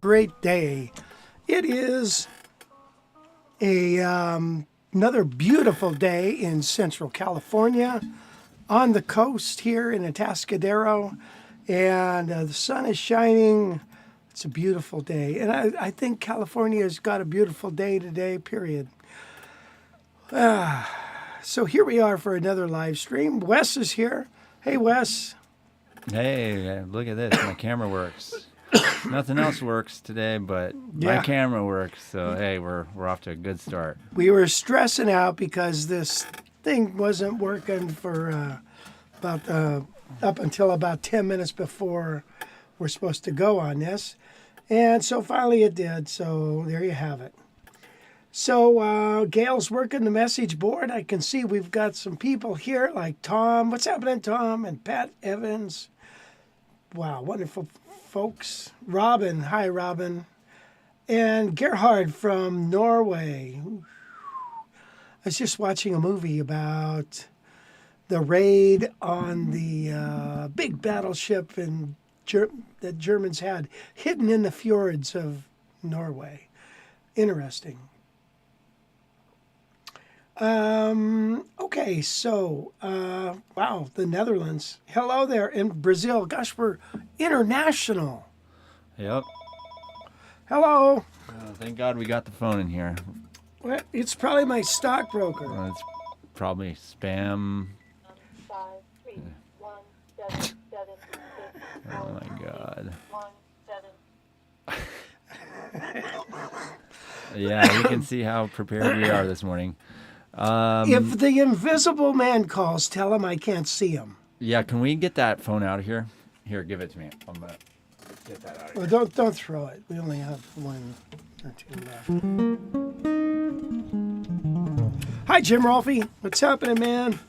Great day. It is another beautiful day in Central California on the coast here in Atascadero, and the sun is shining. It's a beautiful day, and I think California has got a beautiful day today, period. So here we are for another live stream. Wes is here. Hey, Wes. Hey, look at this. My camera works. Nothing else works today, but my camera works. So, hey, we're off to a good start. We were stressing out because this thing wasn't working for up until about 10 minutes before we're supposed to go on this. And so finally it did. So there you have it. So Gail's working the message board. I can see we've got some people here like Tom. What's happening, Tom? And Pat Evans. Wow, wonderful folks. Robin. Hi, Robin. And Gerhard from Norway. I was just watching a movie about the raid on the big battleship that Germans had hidden in the fjords of Norway. Interesting. Okay, so, wow, the Netherlands. Hello there in Brazil. Gosh, we're international. Yep. Hello. Thank God we got the phone in here. Well, it's probably my stockbroker. It's probably spam. 5, 3, 1, 7, 7, 6, Oh my God. 1, 7. Yeah, you can see how prepared we are this morning. If the invisible man calls, tell him I can't see him. Yeah, can we get that phone out of here? Here, give it to me. I'm gonna get that out of Well, here. don't throw it. We only have 1 or 2 left. Hi, Jim Rolfe. What's happening, man?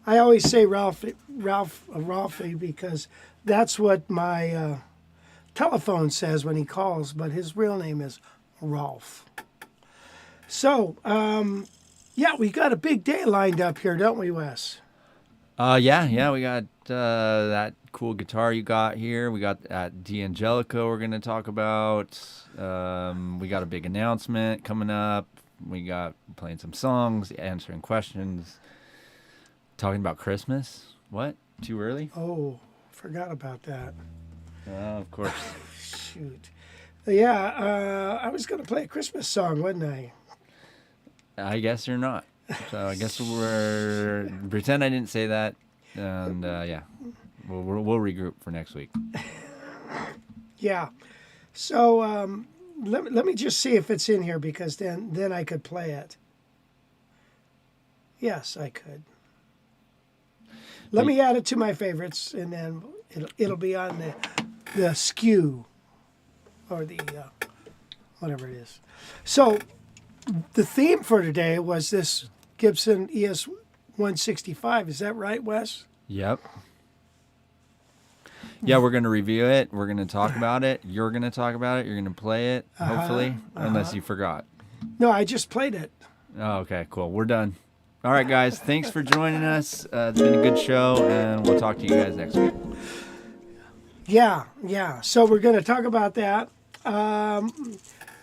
I always say Ralphie because that's what my telephone says when he calls, but his real name is Rolf. So, yeah, we got a big day lined up here, don't we, Wes? Yeah, we got that cool guitar you got here. We got that DAngelico we're gonna talk about. We got a big announcement coming up. We got playing some songs, answering questions, talking about Christmas. What? Too early? Oh, forgot about that. Of course. Shoot. Yeah, I was going to play a Christmas song, wasn't I? I guess you're not. So I guess we're pretend I didn't say that, and yeah, we'll regroup for next week. Yeah. So let me just see if it's in here because then I could play it. Yes, I could. Let me add it to my favorites, and then it'll be on the SKU or the whatever it is. So the theme for today was this Gibson ES-165. Is that right, Wes? Yep. Yeah, we're going to review it. We're going to talk about it. You're going to talk about it. You're going to play it, hopefully, unless you forgot. No, I just played it. Oh, okay, cool. We're done. All right, guys. Thanks for joining us. It's been a good show, and we'll talk to you guys next week. Yeah. So we're going to talk about that.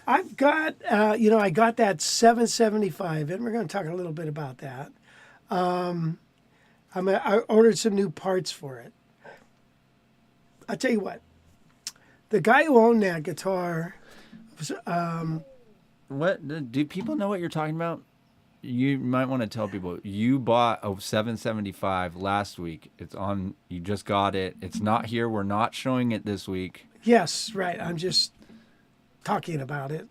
I've got, I got that 775, and we're going to talk a little bit about that. I ordered some new parts for it. I'll tell you what. The guy who owned that guitar was, What? Do people know what you're talking about? You might want to tell people. You bought a 775 last week. It's on. You just got it. It's not here. We're not showing it this week. yes, right. I'm just talking about it.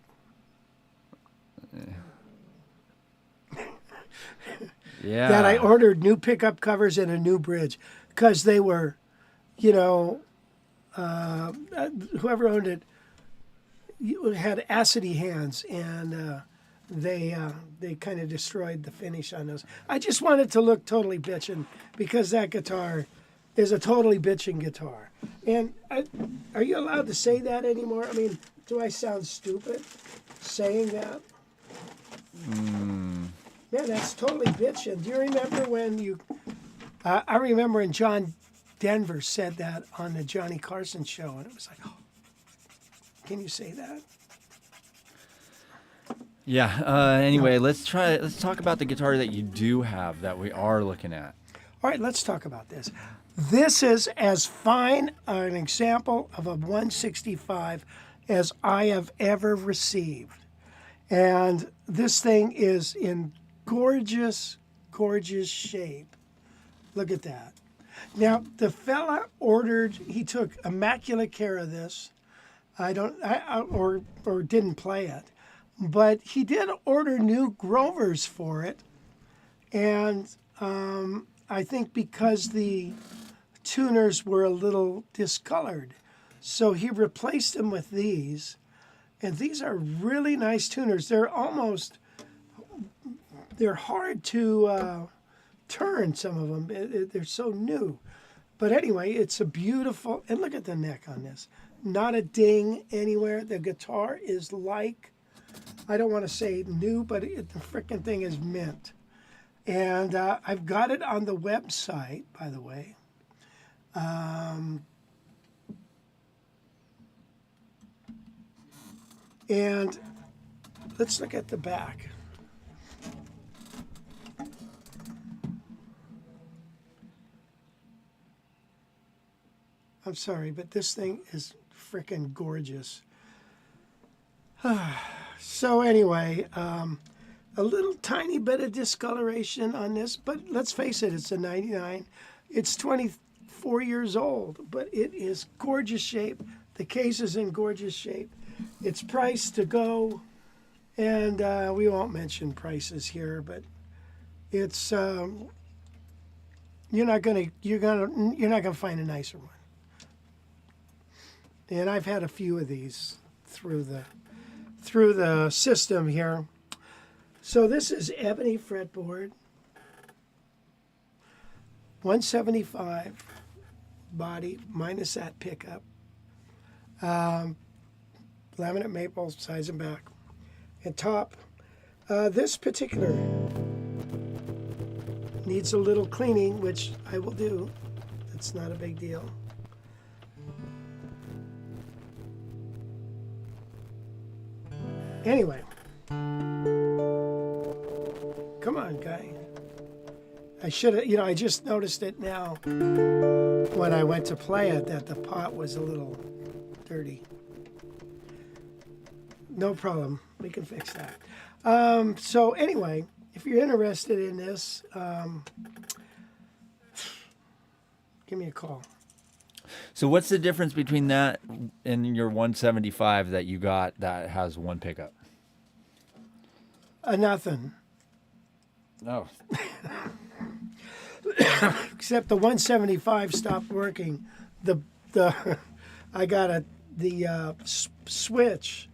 Yeah. That I ordered new pickup covers and a new bridge because they were, whoever owned it had acidy hands, and they kind of destroyed the finish on those. I just wanted to look totally bitchin' because that guitar is a totally bitchin' guitar. And are you allowed to say that anymore? I mean, do I sound stupid saying that? Man, that's totally bitchin'. Do you remember when you... I remember when John Denver said that on the Johnny Carson show, and it was like, oh, can you say that? Yeah. Anyway, let's talk about the guitar that you do have that we are looking at. All right, let's talk about this. This is as fine an example of a 165 as I have ever received. And this thing is in gorgeous, gorgeous shape. Look at that. Now, the fella he took immaculate care of this. Or didn't play it. But he did order new Grovers for it. And I think because the tuners were a little discolored. So he replaced them with these. And these are really nice tuners. They're hard to turn, some of them. They're so new. But anyway, it's a beautiful, and look at the neck on this. Not a ding anywhere. The guitar is like, I don't want to say new, but the frickin' thing is mint. And I've got it on the website, by the way. And let's look at the back. I'm sorry, but this thing is frickin' gorgeous. So anyway, a little tiny bit of discoloration on this, but let's face it, it's a 99. It's 24 years old, but it is gorgeous shape. The case is in gorgeous shape. It's priced to go, and we won't mention prices here, but it's you're not gonna find a nicer one. and I've had a few of these through the system here. So this is ebony fretboard, 175 body minus that pickup, laminate maple sides and back, and top. This particular needs a little cleaning, which I will do. It's not a big deal. Anyway, come on, guy. I should have, I just noticed it now when I went to play it that the pot was a little dirty. No problem. We can fix that. So anyway, if you're interested in this, give me a call. So what's the difference between that and your 175 that you got that has one pickup? Nothing. Oh. Except the 175 stopped working. The I got the switch,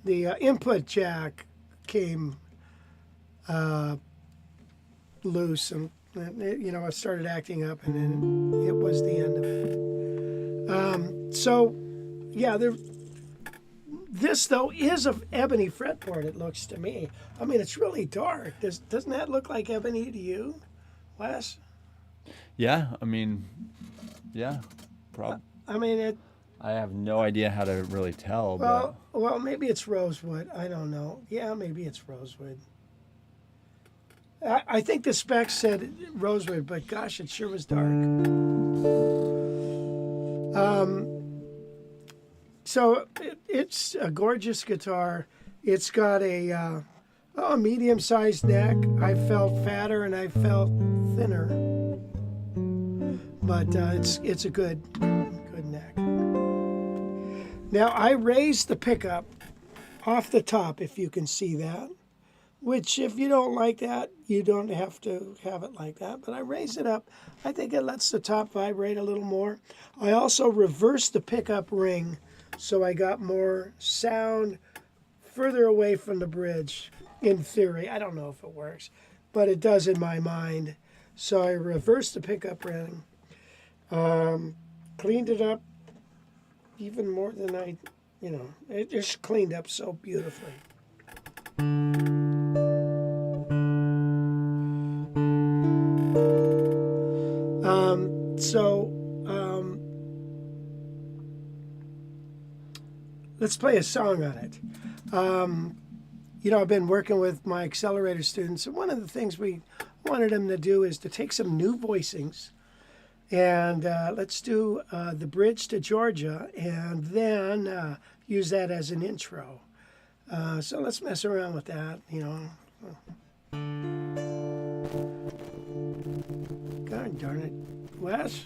the input jack came loose, and it started acting up, and then it was the end of it. So yeah, this though is of ebony fretboard. It looks to me. I mean, it's really dark. Doesn't that look like ebony to you, Wes? Yeah, I mean, yeah, probably. I mean, I have no idea how to really tell. well, maybe it's rosewood. I don't know. Yeah, maybe it's rosewood. I think the specs said rosewood, but gosh, it sure was dark. So it's a gorgeous guitar. It's got a medium-sized neck. I felt fatter and I felt thinner, but it's a good neck. Now I raised the pickup off the top, if you can see that. Which, if you don't like that, you don't have to have it like that. But I raise it up. I think it lets the top vibrate a little more. I also reversed the pickup ring, so I got more sound further away from the bridge, in theory. I don't know if it works, but it does in my mind. So I reversed the pickup ring, cleaned it up even more than it just cleaned up so beautifully. Let's play a song on it. I've been working with my accelerator students, and one of the things we wanted them to do is to take some new voicings, and let's do the bridge to Georgia, and then use that as an intro. So let's mess around with that, God darn it, Wes.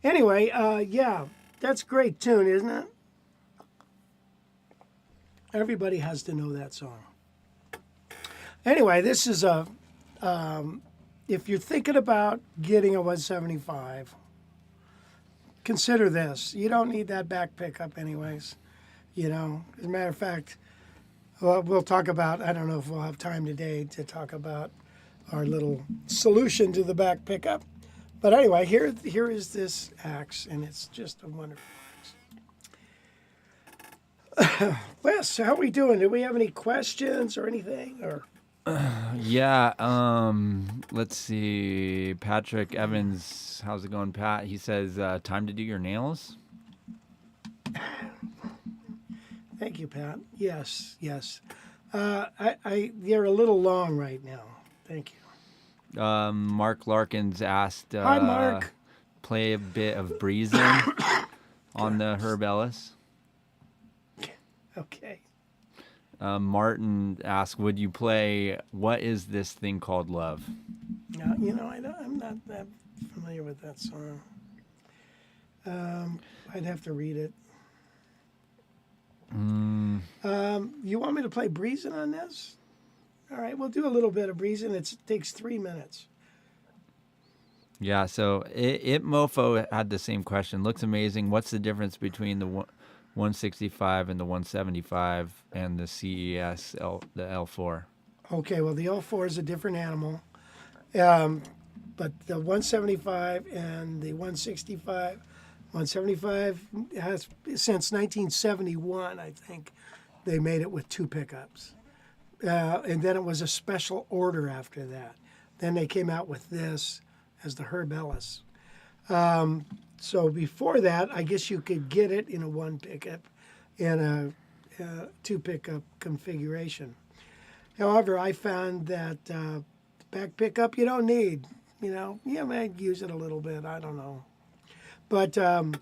Anyway, yeah, that's a great tune, isn't it? Everybody has to know that song. Anyway, this is a, if you're thinking about getting a 175, consider this. You don't need that back pickup anyways. You know, as a matter of fact, well, we'll talk about, I don't know if we'll have time today to talk about our little solution to the back pickup. But anyway, here is this axe, and it's just a wonderful axe. Wes, how are we doing? Do we have any questions or anything? Or Yeah, let's see. Patrick Evans, how's it going, Pat? He says, time to do your nails? Thank you, Pat. Yes. They're a little long right now. Thank you. Mark Larkins asked, Hi, Mark. play a bit of breezing on the Herb Ellis. Okay. Martin asked, would you play What Is This Thing Called Love? Now, you know, I'm not that familiar with that song. I'd have to read it. You want me to play breezing on this? All right, we'll do a little bit of breezing. It takes 3 minutes. Yeah, so it Mofo had the same question. Looks amazing. What's the difference between the 165 and the 175 and the CES, the L4? Okay, well, the L4 is a different animal. But the 175 and the 165 has, since 1971, I think, they made it with 2 pickups. And then it was a special order after that. Then they came out with this as the Herb Ellis. So before that, I guess you could get it in a 1 pickup and a 2 pickup configuration. However, I found that back pickup you don't need. You know, you might use it a little bit. I don't know, but now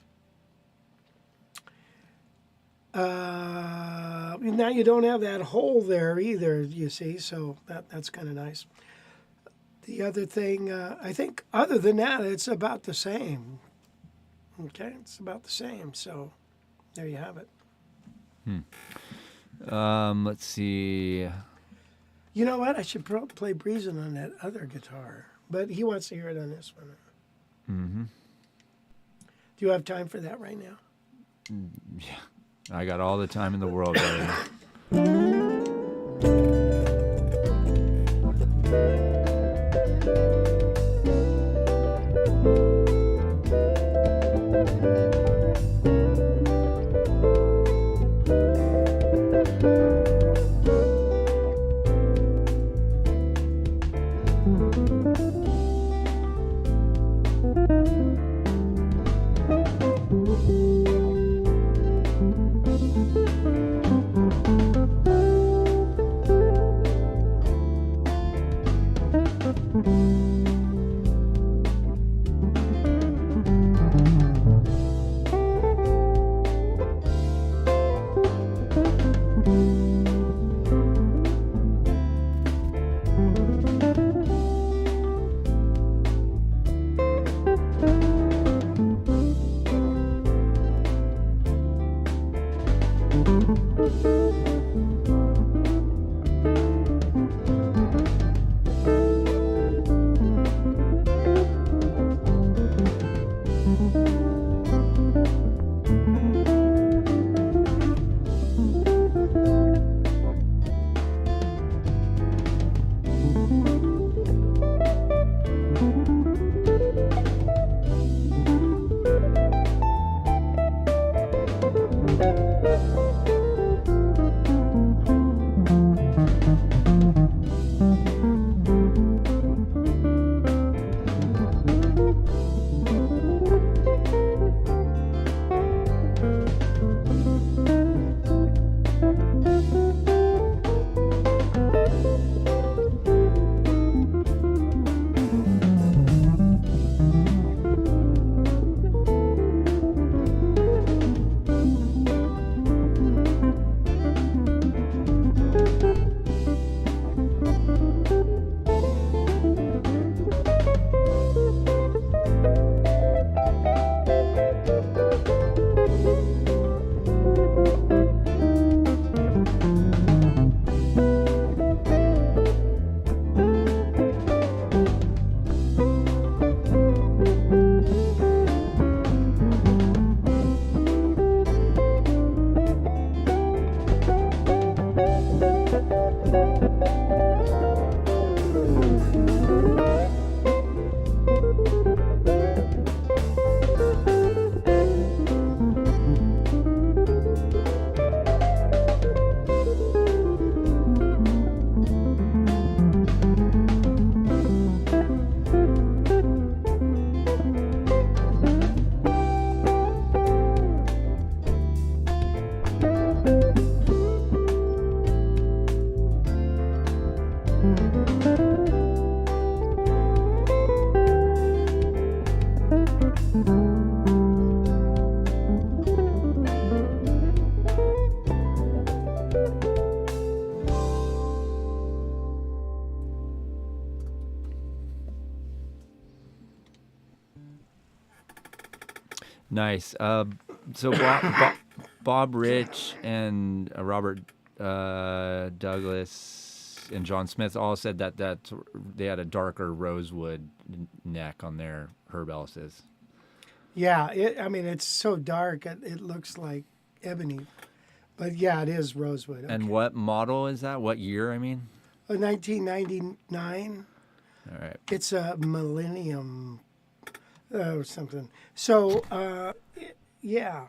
you don't have that hole there either. You see, so that's kind of nice. The other thing, I think, other than that, it's about the same. Okay, it's about the same. So there you have it. Let's see. You know what? I should play breezing on that other guitar, but he wants to hear it on this one. Mm-hmm. Do you have time for that right now? Yeah, I got all the time in the world right now. Nice. So Bob Rich and Robert Douglas and John Smith all said that they had a darker rosewood neck on their Herb Ellis's. Yeah, it's so dark it looks like ebony, but yeah, it is rosewood. Okay. And what model is that? What year? I mean. 1999. All right. It's a Millennium or something. So yeah,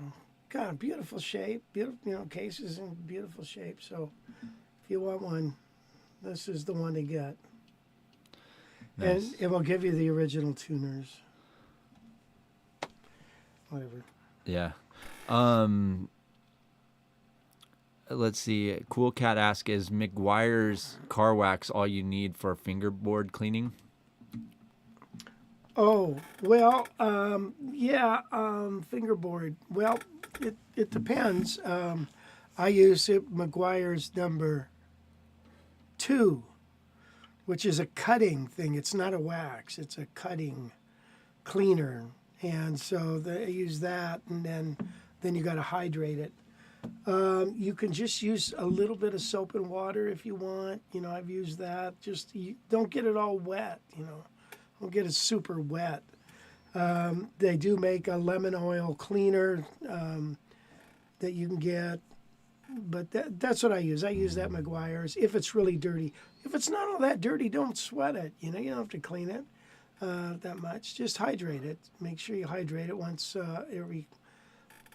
God, beautiful shape. Beautiful, cases in beautiful shape. So if you want one, this is the one to get. Nice. And it will give you the original tuners. Whatever. Yeah. Let's see. Cool Cat asks, is McGuire's car wax all you need for fingerboard cleaning? Oh, well, yeah, fingerboard. Well, it depends. I use McGuire's number 2, which is a cutting thing. It's not a wax. It's a cutting cleaner. And so I use that, and then you got to hydrate it. You can just use a little bit of soap and water if you want. I've used that. Just don't get it all wet. Don't get it super wet. They do make a lemon oil cleaner that you can get, but that's what I use. I use that McGuire's if it's really dirty. If it's not all that dirty, don't sweat it. You don't have to clean it that much. Just hydrate it. Make sure you hydrate it once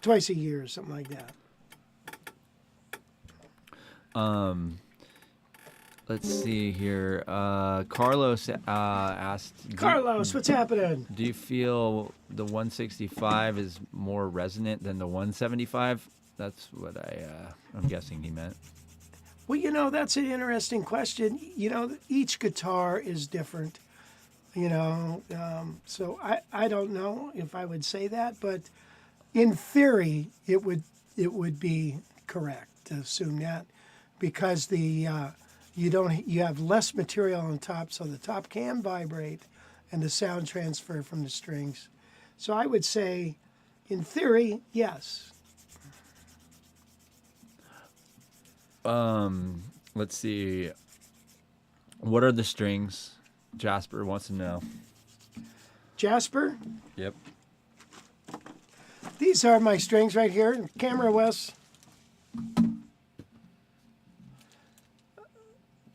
twice a year or something like that. Let's see here. Carlos asked, Carlos, what's happening? do you feel the 165 is more resonant than the 175? That's what I'm guessing he meant. Well, that's an interesting question. Each guitar is different. So I don't know if I would say that, but in theory, it would be correct to assume that, because you have less material on top, so the top can vibrate, and the sound transfer from the strings. So I would say, in theory, yes. Let's see. What are the strings? Jasper wants to know. Jasper, Yep. these are my strings right here. Camera, Wes.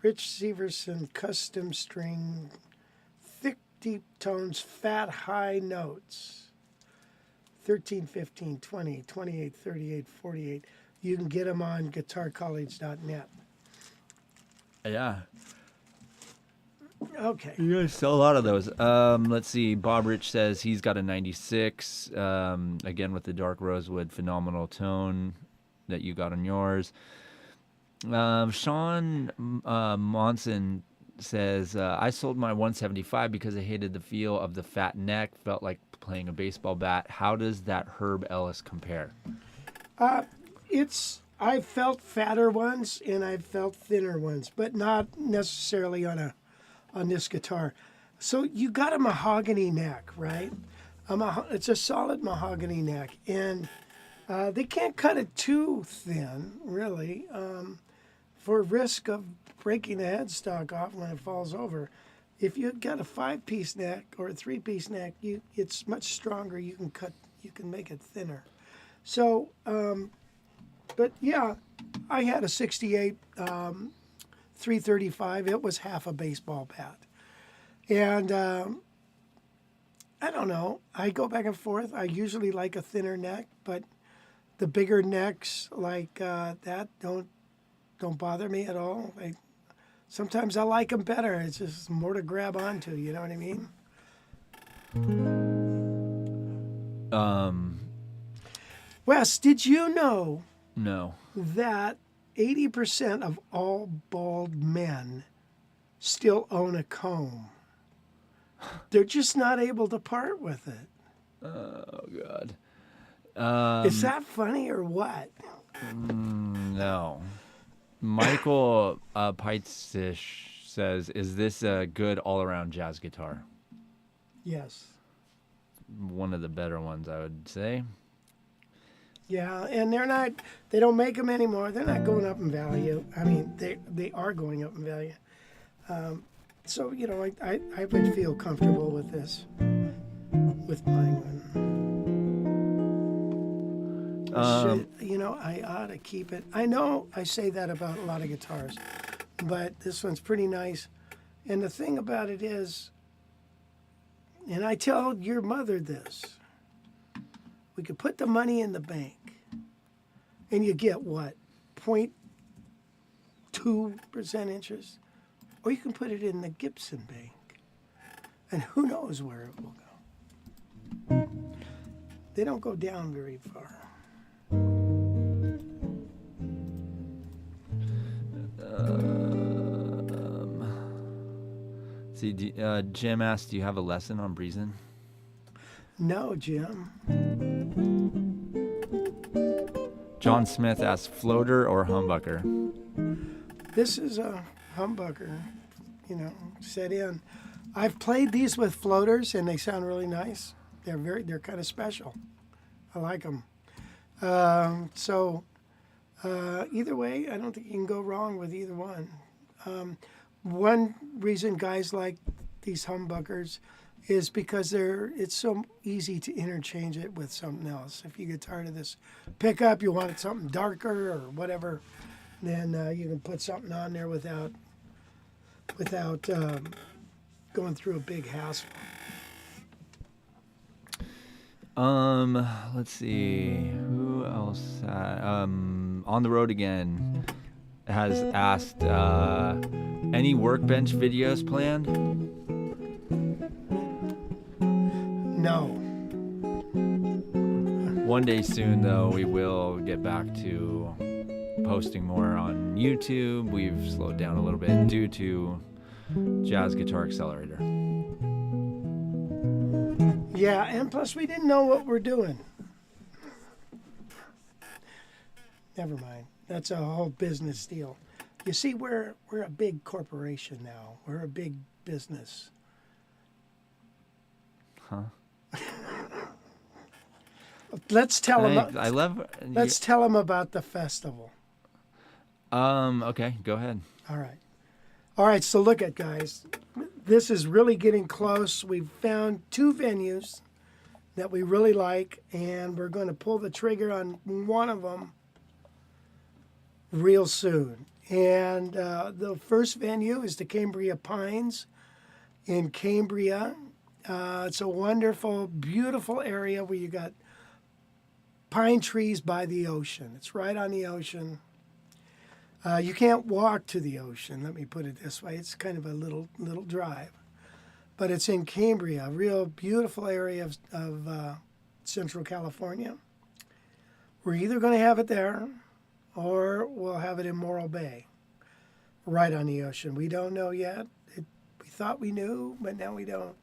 Rich Severson custom string, thick, deep tones, fat, high notes. 13, 15, 20, 28, 38, 48. You can get them on guitarcollege.net. Yeah. Okay. You guys sell a lot of those. Let's see. Bob Rich says he's got a 96. Again, with the dark rosewood, phenomenal tone that you got on yours. Sean Monson says, I sold my 175 because I hated the feel of the fat neck. Felt like playing a baseball bat. How does that Herb Ellis compare? I felt fatter ones and I felt thinner ones, but not necessarily on this guitar. So you got a mahogany neck, right? It's a solid mahogany neck, and they can't cut it too thin, really, for risk of breaking the headstock off when it falls over. If you've got a 5-piece neck or a 3-piece neck, it's much stronger. You can make it thinner. So, but yeah, I had a 68 335. It was half a baseball bat. And I don't know. I go back and forth. I usually like a thinner neck, but the bigger necks like that don't bother me at all. Sometimes I like them better. It's just more to grab onto. You know what I mean? Wes, did you know No. that 80% of all bald men still own a comb? They're just not able to part with it. Oh, God. Is that funny or what? No. Michael Peitsish says, is this a good all-around jazz guitar? Yes. one of the better ones, I would say. Yeah, and they don't make them anymore. They're not going up in value. I mean, they are going up in value. So, you know, I would feel comfortable with this, with buying one. You know, I ought to keep it. I know I say that about a lot of guitars, but this one's pretty nice. And the thing about it is, and I tell your mother this, we could put the money in the bank and you get what? 0.2% interest? Or you can put it in the Gibson bank. And who knows where it will go. They don't go down very far. See, Jim asked, do you have a lesson on breezing? No, Jim. John Smith asked, floater or humbucker? This is a humbucker, you know, set in. I've played these with floaters and they sound really nice. They're kind of special. I like them. Either way, I don't think you can go wrong with either one. One reason guys like these humbuckers is because it's so easy to interchange it with something else. If you get tired of this pickup, you want something darker or whatever, then you can put something on there without going through a big hassle. Let's see, who else? On the Road Again has asked, any workbench videos planned? No. One day soon, though, we will get back to posting more on YouTube. We've slowed down a little bit due to Jazz Guitar Accelerator. Yeah, and plus we didn't know what we're doing. Never mind. That's a whole business deal. You see, we're a big corporation now. We're a big business. Huh? Let's tell them. I love. Let's tell them about the festival. Okay, go ahead. All right. So look at guys. This is really getting close. We've found 2 venues that we really like, and we're going to pull the trigger on one of them real soon. And the first venue is the Cambria Pines in Cambria. It's a wonderful, beautiful area where you got pine trees by the ocean. It's right on the ocean. You can't walk to the ocean, let me put it this way. It's kind of a little drive. But it's in Cambria, a real beautiful area of Central California. We're either going to have it there or we'll have it in Morro Bay, right on the ocean. We don't know yet. We thought we knew, but now we don't.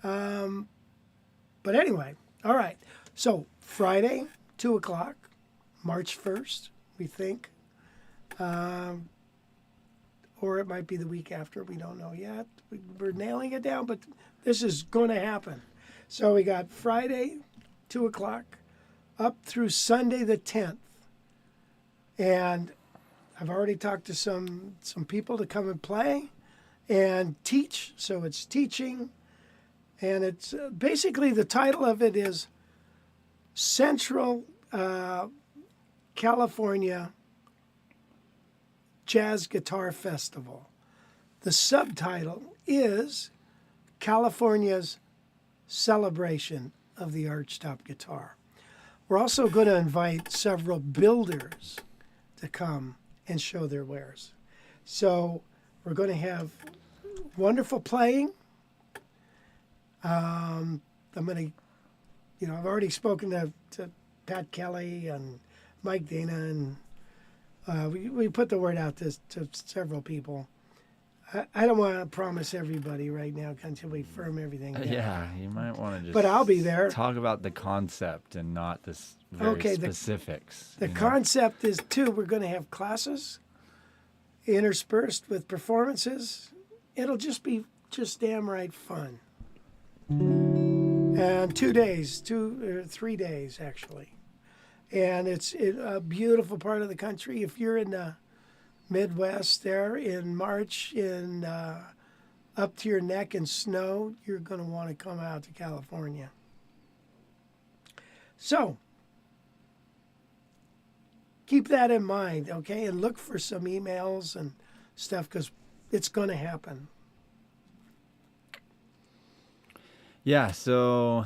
But anyway, all right. So Friday, 2 o'clock, March 1st, we think. Or it might be the week after. We don't know yet. We're nailing it down, but this is going to happen. So we got Friday, 2 o'clock, up through Sunday the 10th. And I've already talked to some people to come and play and teach. So it's teaching. And it's basically the title of it is Central California Jazz Guitar Festival. The subtitle is California's Celebration of the Archtop Guitar. We're also going to invite several builders to come and show their wares. So we're going to have wonderful playing. I'm going to, I've already spoken to Pat Kelly and Mike Dana, and we put the word out to several people. I don't want to promise everybody right now until we firm everything down. Yeah, you might want to just. But I'll be there. Talk about the concept and not this very specifics. The concept is we're going to have classes interspersed with performances. It'll just be damn right fun. And and 2 days, 3 days actually. And it's a beautiful part of the country. If you're in the Midwest there in March in up to your neck in snow, you're going to want to come out to California. So keep that in mind, okay? And look for some emails and stuff because it's going to happen. Yeah, so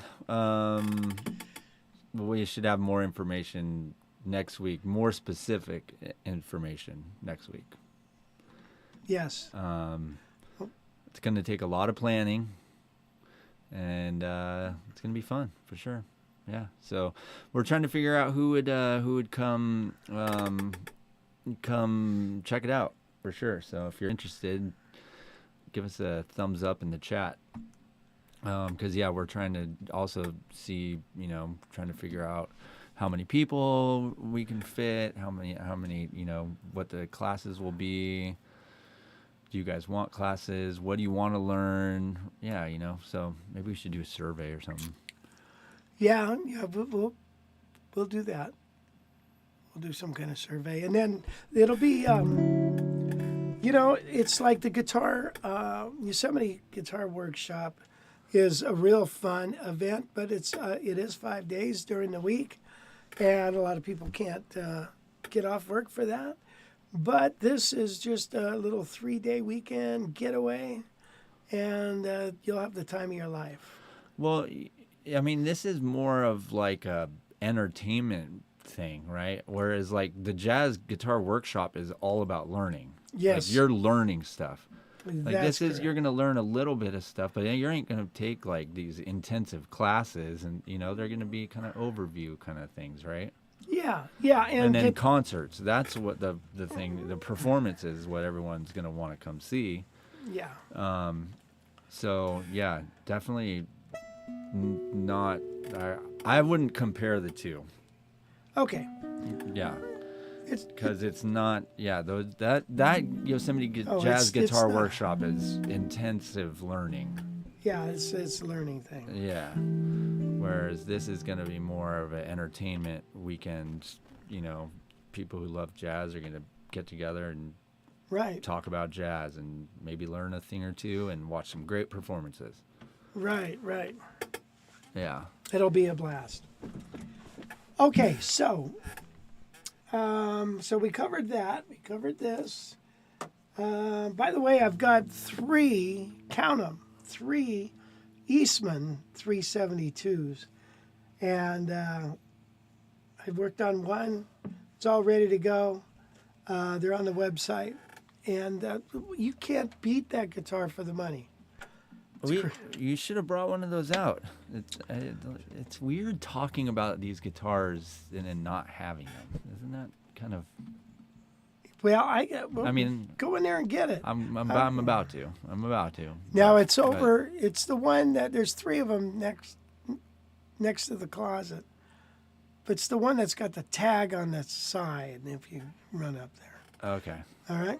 we should have more information next week, more specific information next week. Yes. It's going to take a lot of planning, and it's going to be fun for sure. Yeah. So we're trying to figure out who would come check it out for sure. So if you're interested, give us a thumbs up in the chat. Because yeah, we're trying to also see, trying to figure out how many people we can fit, how many, what the classes will be. Do you guys want classes? What do you want to learn? Yeah, so maybe we should do a survey or something. Yeah, we'll do that. We'll do some kind of survey, and then it'll be, it's like the guitar, Yosemite Guitar Workshop is a real fun event, but it is 5 days during the week, and a lot of people can't get off work for that. But this is just a little 3-day weekend getaway, and you'll have the time of your life. Well, I mean, this is more of like a entertainment thing, right? Whereas like the Jazz Guitar Workshop is all about learning. Yes. Like you're learning stuff. Like That's this is, correct. you're going to learn a little bit of stuff, but you ain't going to take like these intensive classes, and they're going to be kind of overview kind of things, right? Yeah, And then concerts. That's what the thing, the performance is what everyone's going to want to come see. yeah. So yeah, definitely not. I wouldn't compare the two. Okay. Yeah. It's Because it's not, that Yosemite Jazz Guitar not. Workshop is intensive learning. it's a learning thing. Yeah. Whereas this is going to be more of an entertainment weekend. People who love jazz are going to get together and Right. talk about jazz and maybe learn a thing or two and watch some great performances. Right. Yeah. It'll be a blast. Okay, so we covered that. We covered this. By the way, I've got 3, count them, 3 Eastman 372s. And I've worked on one. It's all ready to go. They're on the website. And you can't beat that guitar for the money. You should have brought one of those out. It's weird talking about these guitars and then not having them. Isn't that kind of? Well, I mean, go in there and get it. I'm about to. Now it's over. It's the one that there's 3 of them next to the closet. But it's the one that's got the tag on the side. If you run up there. Okay. All right.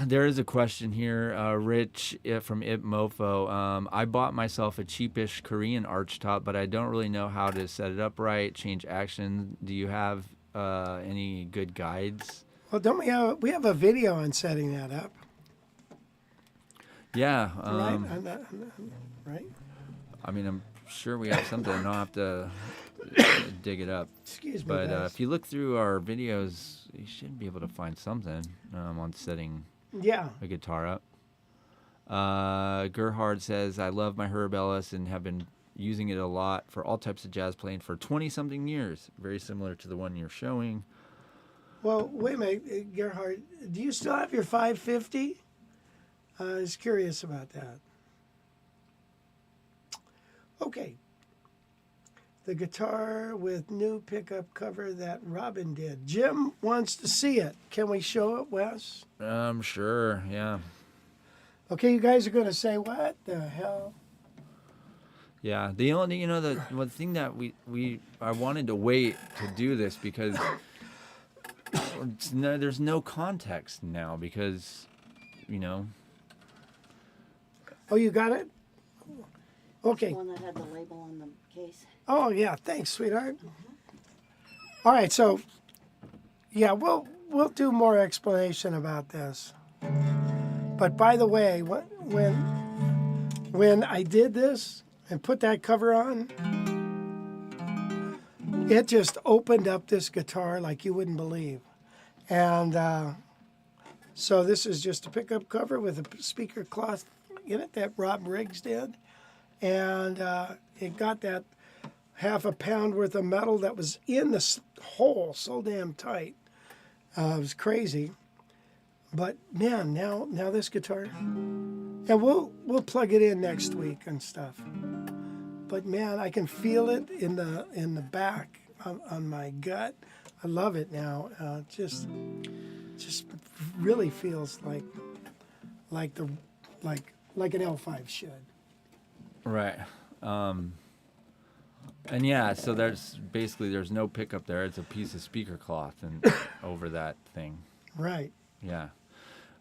There is a question here, Rich from IpMofo. I bought myself a cheapish Korean archtop, but I don't really know how to set it up right, change action. Do you have any good guides? Well, don't we have a video on setting that up? Yeah. Right. I mean, I'm sure we have something. I'll have to dig it up. Excuse me, But guys. if you look through our videos, you should be able to find something on setting Yeah. a guitar up. Gerhard says, I love my Herb Ellis and have been using it a lot for all types of jazz playing for 20-something years. Very similar to the one you're showing. Well, wait a minute, Gerhard. Do you still have your 550? I was curious about that. Okay. The guitar with new pickup cover that Robin did. Jim wants to see it. Can we show it, Wes? Sure, yeah. Okay, you guys are going to say, what the hell? Yeah, the only, the one thing that I wanted to wait to do this because there's no context now because, Oh, you got it? Okay. One that had the label on the case. Oh, yeah. Thanks, sweetheart. All right, so, yeah, we'll do more explanation about this. But by the way, when I did this and put that cover on, it just opened up this guitar like you wouldn't believe. And so this is just a pickup cover with a speaker cloth in it that Rob Riggs did. And it got that half a pound worth of metal that was in the hole so damn tight. It was crazy. But man, now this guitar, and we'll plug it in next week and stuff. But man, I can feel it in the back on my gut. I love it now. Just really feels like an L5 should. Right. And yeah, so there's no pickup there. It's a piece of speaker cloth and over that thing. Right. Yeah.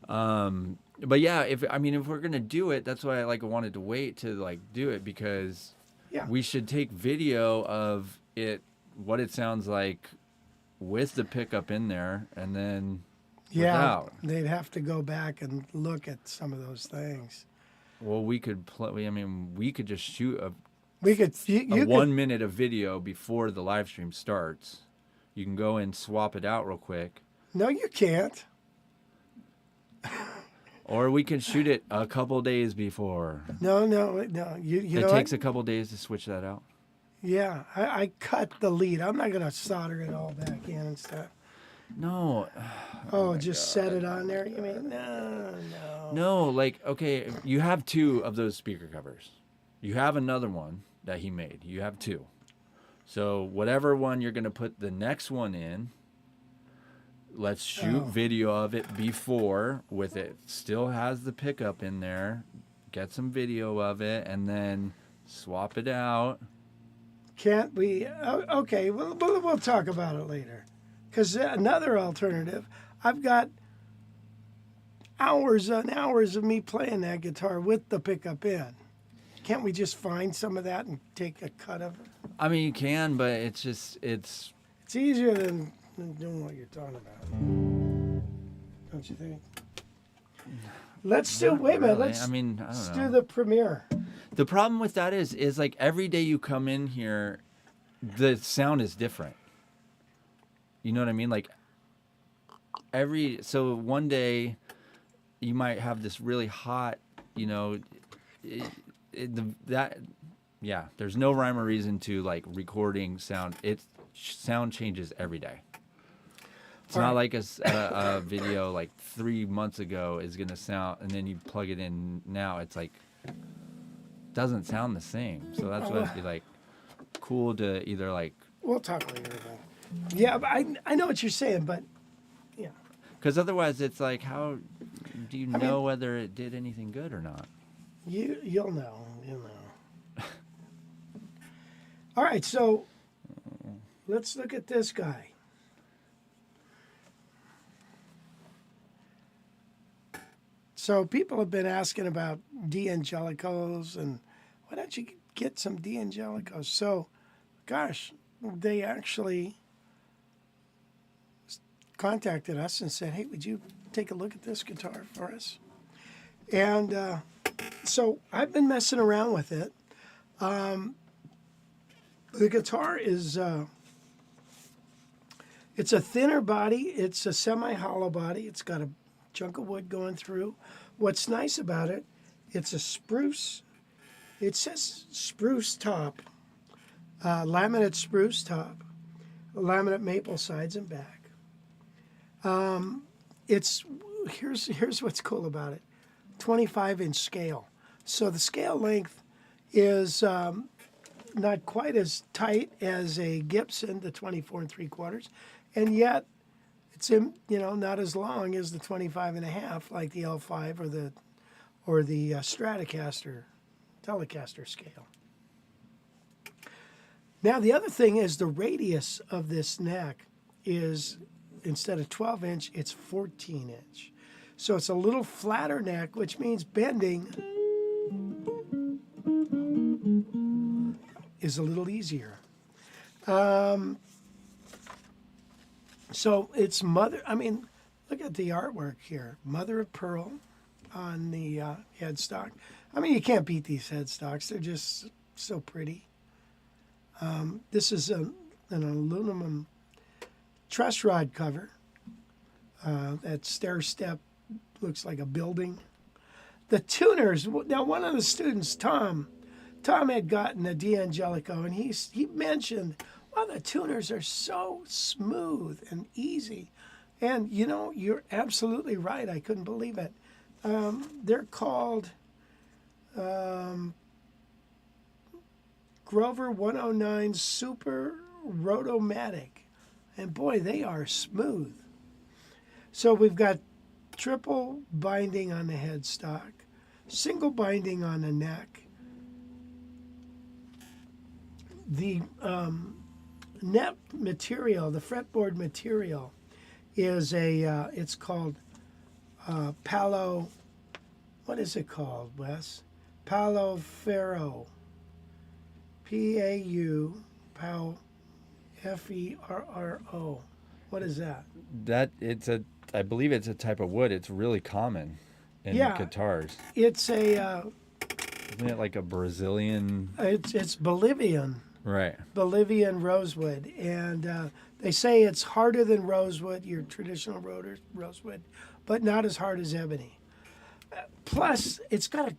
But yeah, if we're gonna do it, that's why I wanted to wait to do it, because we should take video of it, what it sounds like with the pickup in there, and then without. They'd have to go back and look at some of those things. Well, we could we could just shoot a 1 minute of video before the live stream starts. You can go and swap it out real quick. No, you can't. Or we can shoot it a couple days before. No. You know it takes what? a couple days to switch that out. Yeah, I cut the lead. I'm not gonna solder it all back in and stuff. No. Oh, just set it on there. You mean no? No, okay, you have 2 of those speaker covers. You have another one that he made. You have 2. So whatever one you're gonna put the next one in, let's shoot video of it before with it. Still has the pickup in there. Get some video of it and then swap it out. Can't we? Okay, we'll talk about it later. Because another alternative, I've got hours and hours of me playing that guitar with the pickup in. Can't we just find some of that and take a cut of it? I mean, you can, but it's easier than doing what you're talking about. Don't you think? Let's do. Wait a minute. really. Let's. I don't Let's know. do the premiere. The problem with that is every day you come in here, the sound is different. You know what I mean? So one day you might have this really hot, there's no rhyme or reason to recording sound. Sound changes every day. It's not like a video 3 months ago is going to sound, and then you plug it in now, it's doesn't sound the same. So that's why it'd be cool to either We'll talk later about it. Yeah, but I know what you're saying, but yeah. Because otherwise it's how do you know whether it did anything good or not? You'll know. All right, so let's look at this guy. So people have been asking about DAngelicos, and why don't you get some DAngelicos? So, gosh, they actually contacted us and said, hey, would you take a look at this guitar for us? And so I've been messing around with it. The guitar is, it's a thinner body. It's a semi-hollow body. It's got a chunk of wood going through. What's nice about it, it's a spruce. It says spruce top, laminate spruce top, laminate maple sides and back. Here's what's cool about it, 25-inch scale. So the scale length is not quite as tight as a Gibson, the 24 3/4, and yet it's not as long as the 25.5 like the L5 or the Stratocaster, Telecaster scale. Now the other thing is the radius of this neck is, instead of 12-inch, it's 14-inch. So it's a little flatter neck, which means bending is a little easier. So it's mother. I mean, look at the artwork here. Mother of pearl on the headstock. I mean, you can't beat these headstocks. They're just so pretty. This is an aluminum truss rod cover. That stair step looks like a building. The tuners. Now, one of the students, Tom had gotten a DAngelico, and he mentioned, "Wow, the tuners are so smooth and easy." And you know, you're absolutely right. I couldn't believe it. They're called Grover 109 Super Rotomatic, and boy, they are smooth. So we've got triple binding on the headstock, single binding on the neck. The net material, the fretboard material, is it's called Palo. What is it called, Wes? Palo Ferro. P-A-U, Pau, F-E-R-R-O. What is that? I believe it's a type of wood. It's really common in guitars. It's a. Isn't it like a Brazilian? It's Bolivian. Right. Bolivian rosewood, and they say it's harder than rosewood, your traditional rosewood, but not as hard as ebony. Plus, it's got a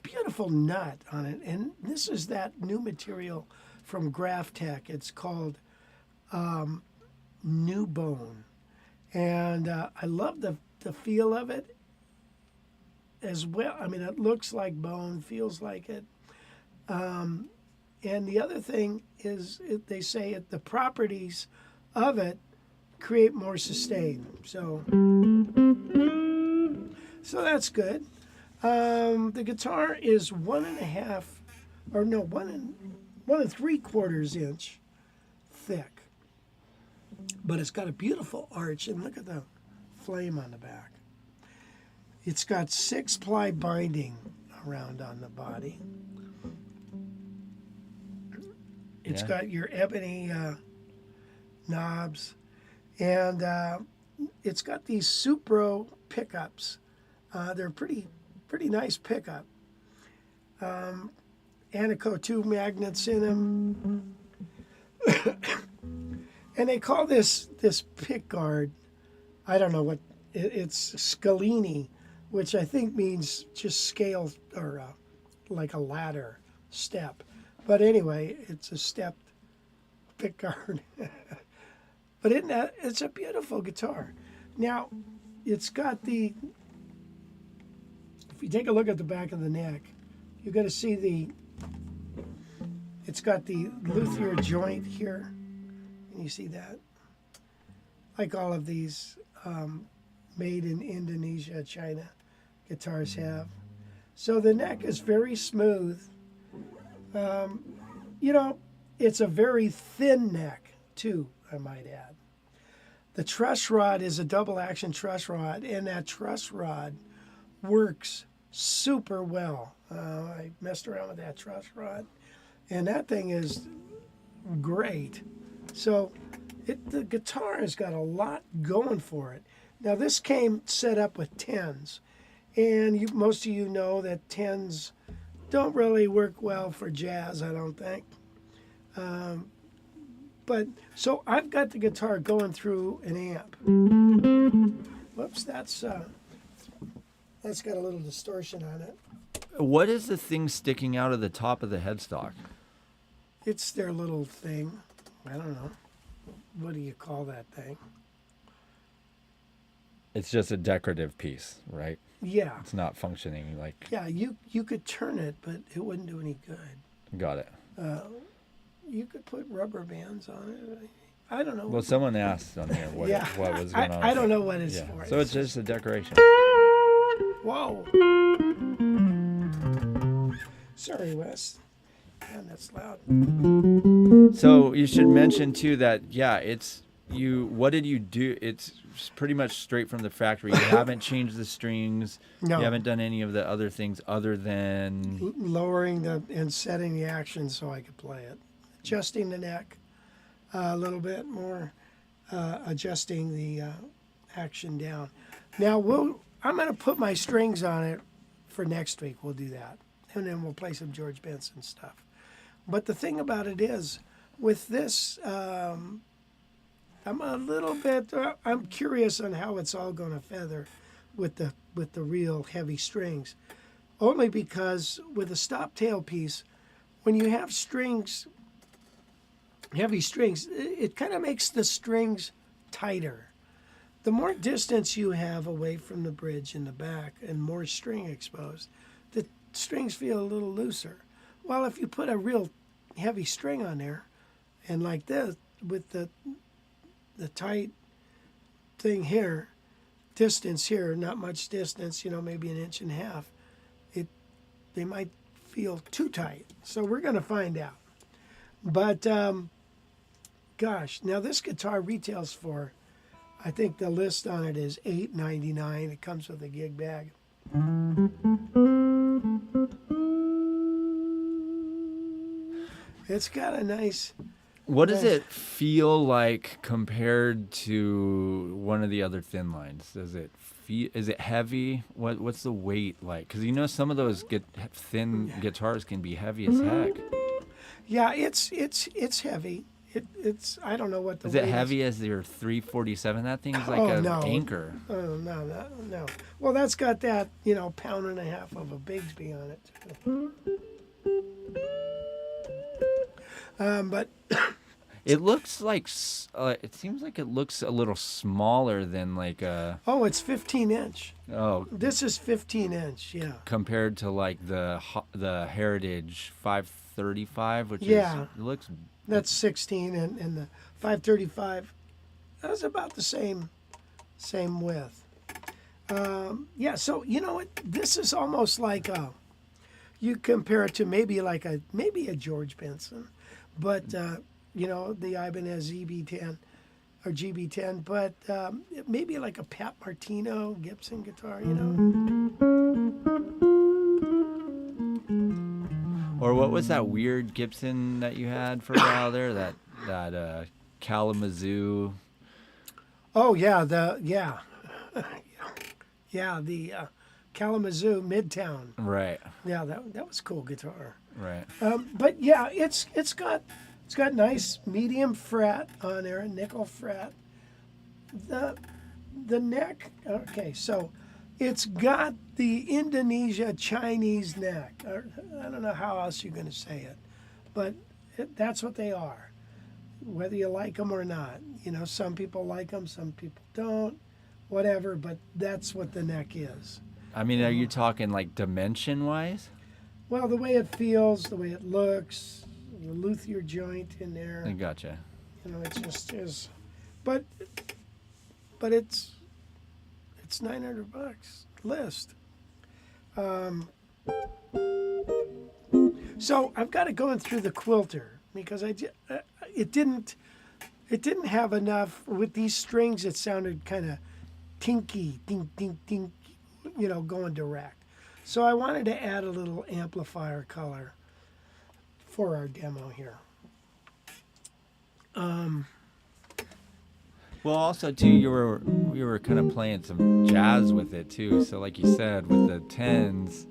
beautiful nut on it, and this is that new material from Graphtec. It's called New Bone, and I love the feel of it as well. I mean, it looks like bone, feels like it. And the other thing is, they say the properties of it create more sustain. So that's good. The guitar is 1.5, or no, 1 3/4 inch thick, but it's got a beautiful arch, and look at the flame on the back. It's got 6-ply binding around on the body. It's got your ebony knobs, and it's got these Supro pickups. They're pretty nice pickup. Anico 2 magnets in them, and they call this pick guard. I don't know what it's Scalini, which I think means just scale or like a ladder step. But anyway, it's a stepped pickguard. But it's a beautiful guitar. Now, it's got if you take a look at the back of the neck, you're going to see it's got the luthier joint here. Can you see that? Like all of these made in Indonesia, China guitars have. So the neck is very smooth. You know, it's a very thin neck, too, I might add. The truss rod is a double action truss rod, and that truss rod works super well. I messed around with that truss rod, and that thing is great. So the guitar has got a lot going for it. Now, this came set up with 10s, and most of you know that 10s don't really work well for jazz, I don't think. But so I've got the guitar going through an amp. Whoops, that's got a little distortion on it. What is the thing sticking out of the top of the headstock? It's their little thing. I don't know. What do you call that thing? It's just a decorative piece, right? Yeah. It's not functioning like... Yeah, you could turn it, but it wouldn't do any good. Got it. You could put rubber bands on it. I don't know. Well, someone asked on here what was going on. I don't know what it's for. So it's just a decoration. Whoa. Sorry, Wes. Man, that's loud. So you should mention too that what did you do? It's pretty much straight from the factory. You haven't changed the strings. No. You haven't done any of the other things other than Lowering and setting the action so I could play it. adjusting the neck a little bit more, adjusting the action down. Now I'm going to put my strings on it for next week. We'll do that, and then we'll play some George Benson stuff. But the thing about it is, with this, I'm a little bit. I'm curious on how it's all going to feather with the real heavy strings, only because with a stop tail piece, when you have strings, heavy strings, it kind of makes the strings tighter. The more distance you have away from the bridge in the back and more string exposed, the strings feel a little looser. Well, if you put a real heavy string on there, and like this, with the tight thing here, distance here, not much distance, maybe 1.5 inches, they might feel too tight. So we're going to find out. But gosh, now this guitar retails for, I think the list on it is $8.99. It comes with a gig bag. It's got a nice. What does it feel like compared to one of the other thin lines? Does it feel? Is it heavy? What's the weight like? Because some of those thin guitars can be heavy as heck. Yeah, it's heavy. It's I don't know what the. Is weight it heavy as your 347? That thing's like no. anchor. Oh no. Well, that's got that 1.5 pound of a Bigsby on it too. But it looks like it seems like it looks a little smaller than like a. Oh, it's 15-inch. Oh, this is 15-inch. Yeah. Compared to like the Heritage 535, which it looks. That's 16, and the 535, that's about the same width. Yeah, so you know what? This is almost like you compare it to maybe a George Benson, but the Ibanez EB10 or GB10, but maybe like a Pat Martino Gibson guitar, Or what was that weird Gibson that you had for a while there? That Kalamazoo. Oh yeah, the Kalamazoo Midtown. Right. Yeah, that was a cool guitar. Right. But yeah, it's got nice medium fret on there, nickel fret. The neck. Okay, so it's got the Indonesia Chinese neck. Or, I don't know how else you're going to say it, but that's what they are. Whether you like them or not, some people like them, some people don't, whatever. But that's what the neck is. I mean, are you talking like dimension-wise? Well, the way it feels, the way it looks, the luthier joint in there. I gotcha. It just is. But it's $900 list. So I've got it going through the quilter because it didn't have enough with these strings. It sounded kind of tinky, ding, ding, ding, going direct. So I wanted to add a little amplifier color for our demo here. Well, also too, you were kind of playing some jazz with it too. So like you said, with the tens,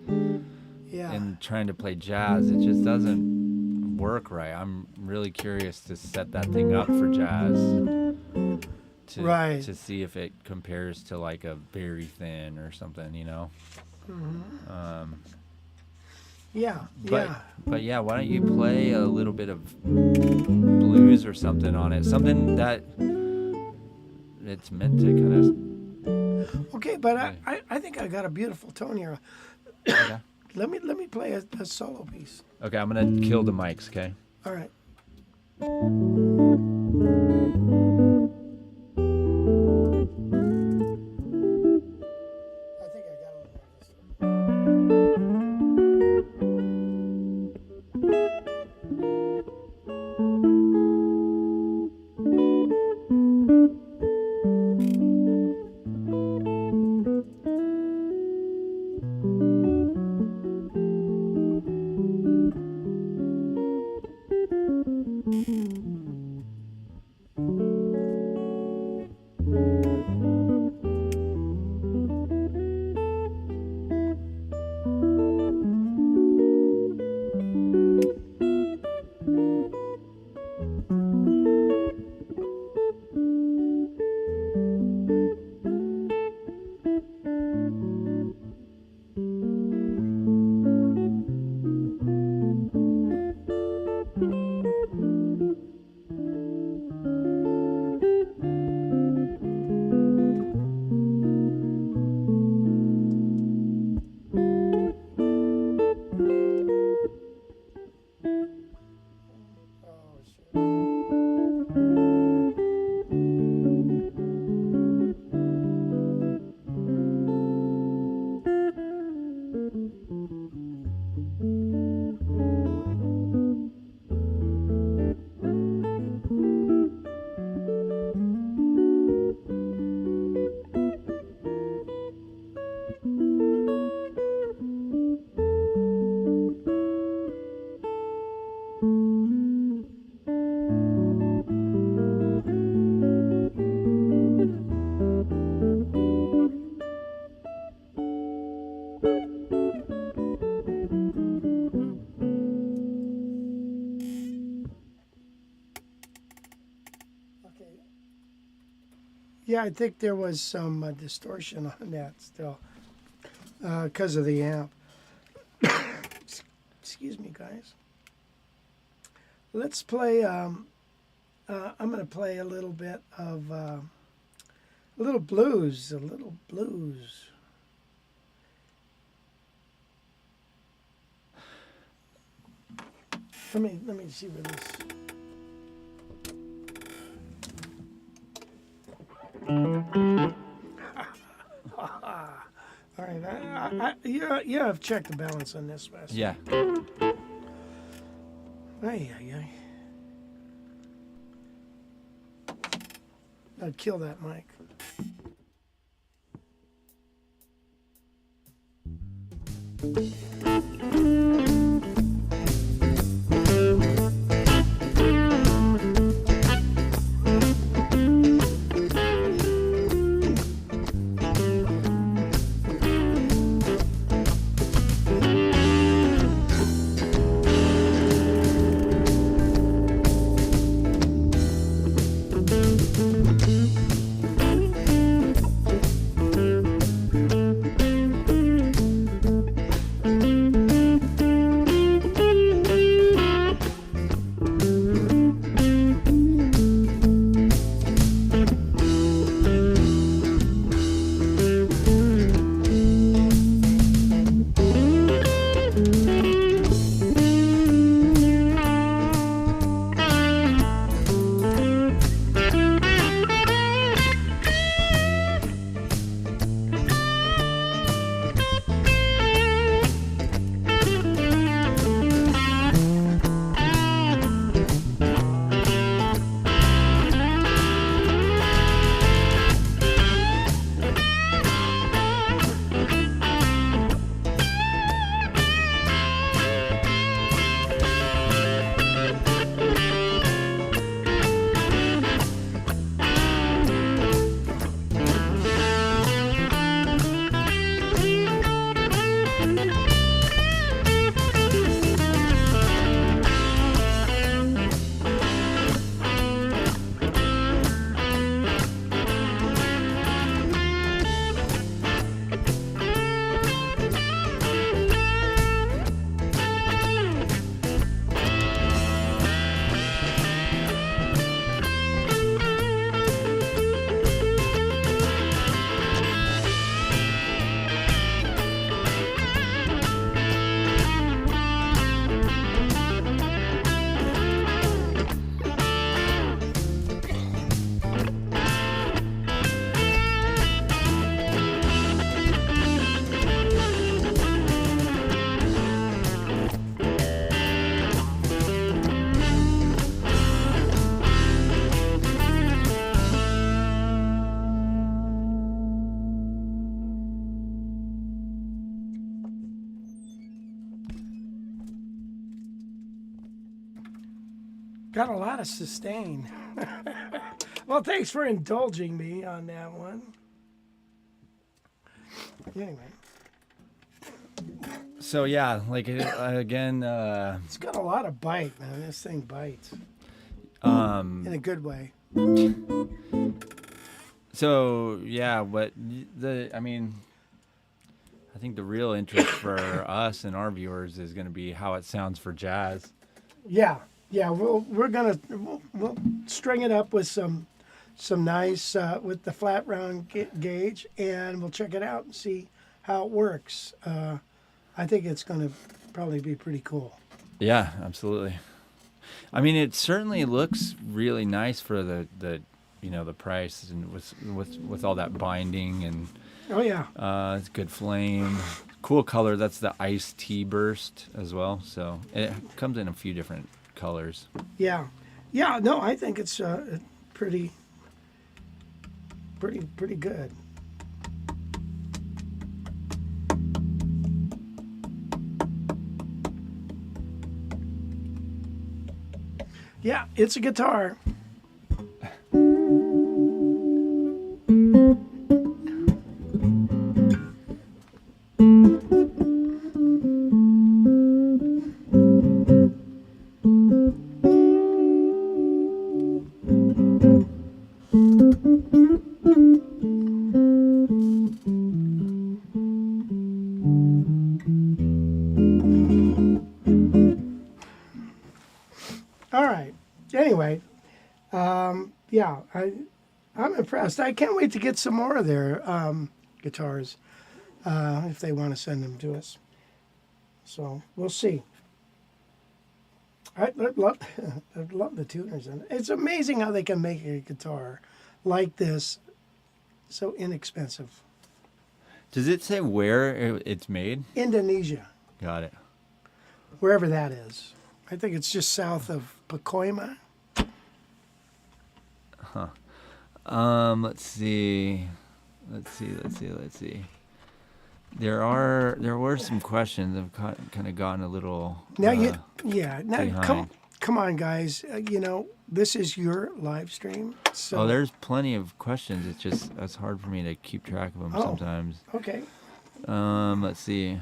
and trying to play jazz, it just doesn't work right. I'm really curious to set that thing up for jazz, to see if it compares to like a very thin or something, Mm-hmm. But yeah, why don't you play a little bit of blues or something on it? Something that it's meant to kind of. Okay, but I think I got a beautiful tone here. Okay. Let me play a solo piece. Okay, I'm gonna kill the mics. Okay. All right. I think I got a little more of this. Yeah, I think there was some distortion on that still because of the amp. Excuse me, guys. Let's play. I'm going to play a little bit of a little blues. Let me see where this. All right, you have checked the balance on this, Wes. Yeah. Ay. I'd kill that mic. Got a lot of sustain. Well, thanks for indulging me on that one. Anyway, So yeah, like again, it's got a lot of bite, man. This thing bites in a good way. So yeah, I think the real interest for us and our viewers is going to be how it sounds for jazz. Yeah, we'll string it up with some nice with the flat round gauge, and we'll check it out and see how it works. I think it's going to probably be pretty cool. Yeah, absolutely. I mean, it certainly looks really nice for the price, and with all that binding, and Oh yeah, it's good flame, cool color. That's the iced tea burst as well. So it comes in a few different colors. yeah. No, I think it's pretty good. Yeah, it's a guitar. yeah, I'm impressed. I can't wait to get some more of their guitars if they want to send them to us. So we'll see. I love the tuners. And it's amazing how they can make a guitar like this so inexpensive. Does it say where it's made? Indonesia, Got it. wherever that is. I think it's just south of Pacoima. Let's see. There were some questions. I've kind of gotten a little. Now now behind. come on, guys. This is your live stream. So Oh, there's plenty of questions. It's hard for me to keep track of them sometimes. okay. Let's see.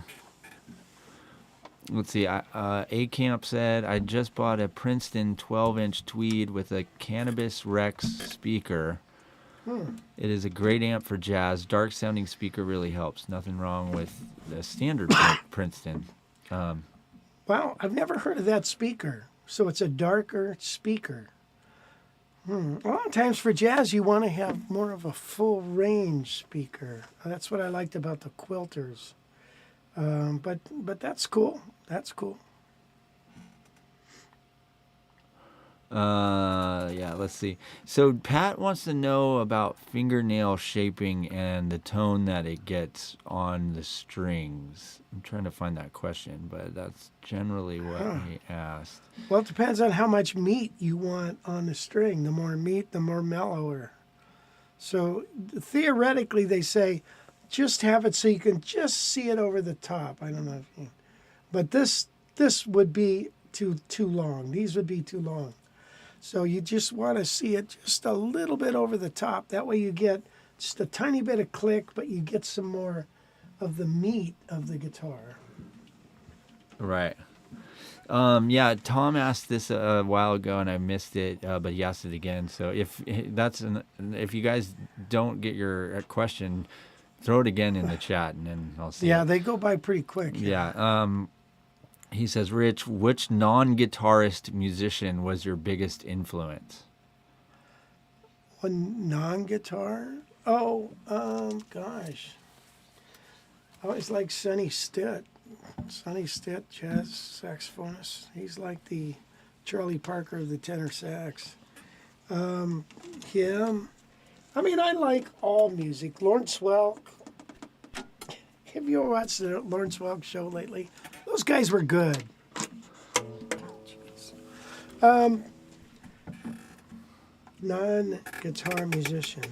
A Camp said, I just bought a Princeton 12-inch Tweed with a Cannabis Rex speaker. It is a great amp for jazz. Dark sounding speaker really helps. Nothing wrong with the standard Princeton. Well, I've never heard of that speaker. So it's a darker speaker. A lot of times for jazz, you want to have more of a full range speaker. That's what I liked about the Quilters. But that's cool. That's cool. Yeah, let's see. So Pat wants to know about fingernail shaping and the tone that it gets on the strings. I'm trying to find that question, but that's generally what he asked. Well, it depends on how much meat you want on the string. The more meat, the more mellower. So theoretically, they say just have it so you can just see it over the top. I don't know if you, but this would be too long. These would be too long. So you just want to see it just a little bit over the top. That way you get just a tiny bit of click, but you get some more of the meat of the guitar. Right. Yeah, Tom asked this a while ago and I missed it, but he asked it again. So if you guys don't get your question, throw it again in the chat and then I'll see. Yeah, it. they go by pretty quick. Yeah. He says, Rich, which non-guitarist musician was your biggest influence? One non-guitar? Oh, gosh. I always like Sonny Stitt. Sonny Stitt, jazz saxophonist. He's like the Charlie Parker of the tenor sax. Him. I mean, I like all music. Lawrence Welk. Have you ever watched the Lawrence Welk show lately? Those guys were good. Non-guitar musician.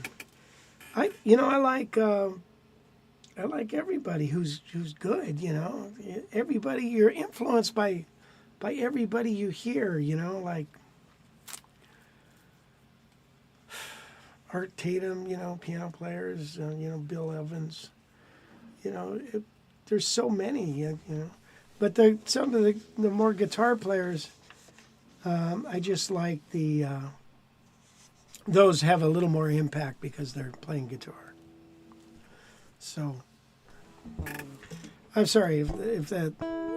I like everybody who's good. Everybody. You're influenced by everybody you hear. Like Art Tatum. Piano players. Bill Evans. There's so many. But some of the more guitar players, I just like those have a little more impact because they're playing guitar. So, I'm sorry if that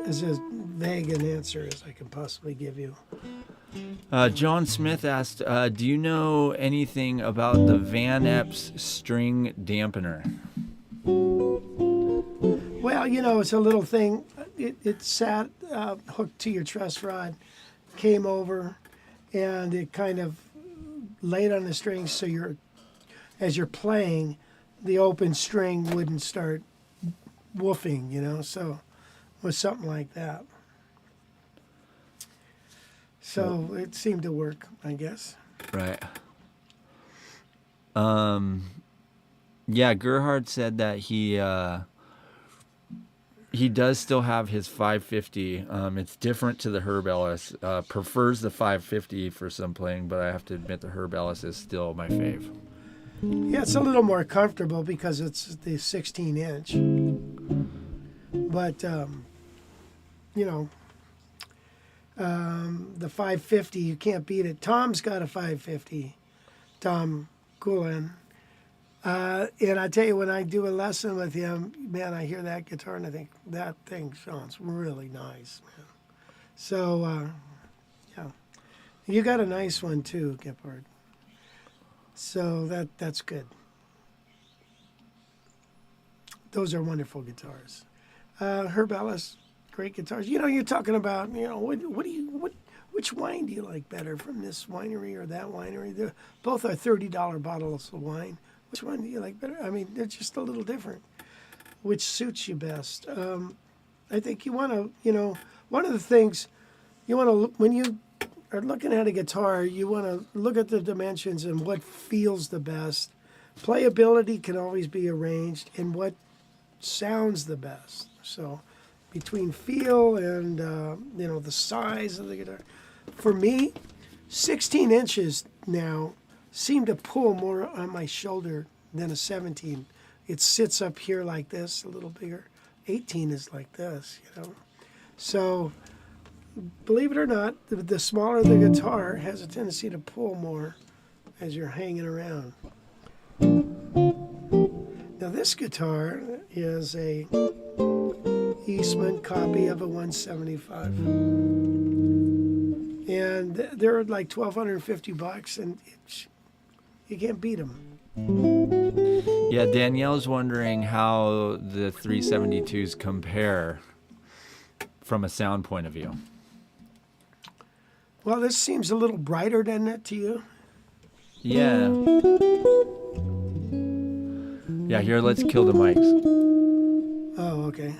is as vague an answer as I can possibly give you. John Smith asked, do you know anything about the Van Epps string dampener? Well, it's a little thing. It sat hooked to your truss rod, came over, and it kind of laid on the strings so as you're playing, the open string wouldn't start woofing, so it was something like that. So it seemed to work, I guess. Right. Yeah, Gerhard said that he does still have his 550. It's different to the Herb Ellis. Prefers the 550 for some playing, but I have to admit the Herb Ellis is still my fave. Yeah, it's a little more comfortable because it's the 16-inch. But, the 550, you can't beat it. Tom's got a 550, Tom Coolin. And I tell you, when I do a lesson with him, man, I hear that guitar and I think that thing sounds really nice, man. So, yeah. You got a nice one too, Gippard. So that's good. Those are wonderful guitars. Herb Ellis, great guitars. You know, you're talking about, you know, which wine do you like better from this winery or that winery? Both are $30 bottles of wine. Which one do you like better? I mean, they're just a little different. Which suits you best? I think you want to, you know, one of the things you want to, when you are looking at a guitar, you want to look at the dimensions and what feels the best. Playability can always be arranged, and what sounds the best. So between feel and, you know, the size of the guitar. For me, 16 inches now seem to pull more on my shoulder than a 17. It sits up here like this, a little bigger. 18 is like this, you know. So believe it or not, the smaller the guitar has a tendency to pull more as you're hanging around. Now this guitar is a Eastman copy of a 175. And they're like $1,250, and you can't beat them. Yeah, Danielle's wondering how the 372s compare from a sound point of view. Well, this seems a little brighter, doesn't it, to you? Yeah. Yeah, here, let's kill the mics. Oh, okay.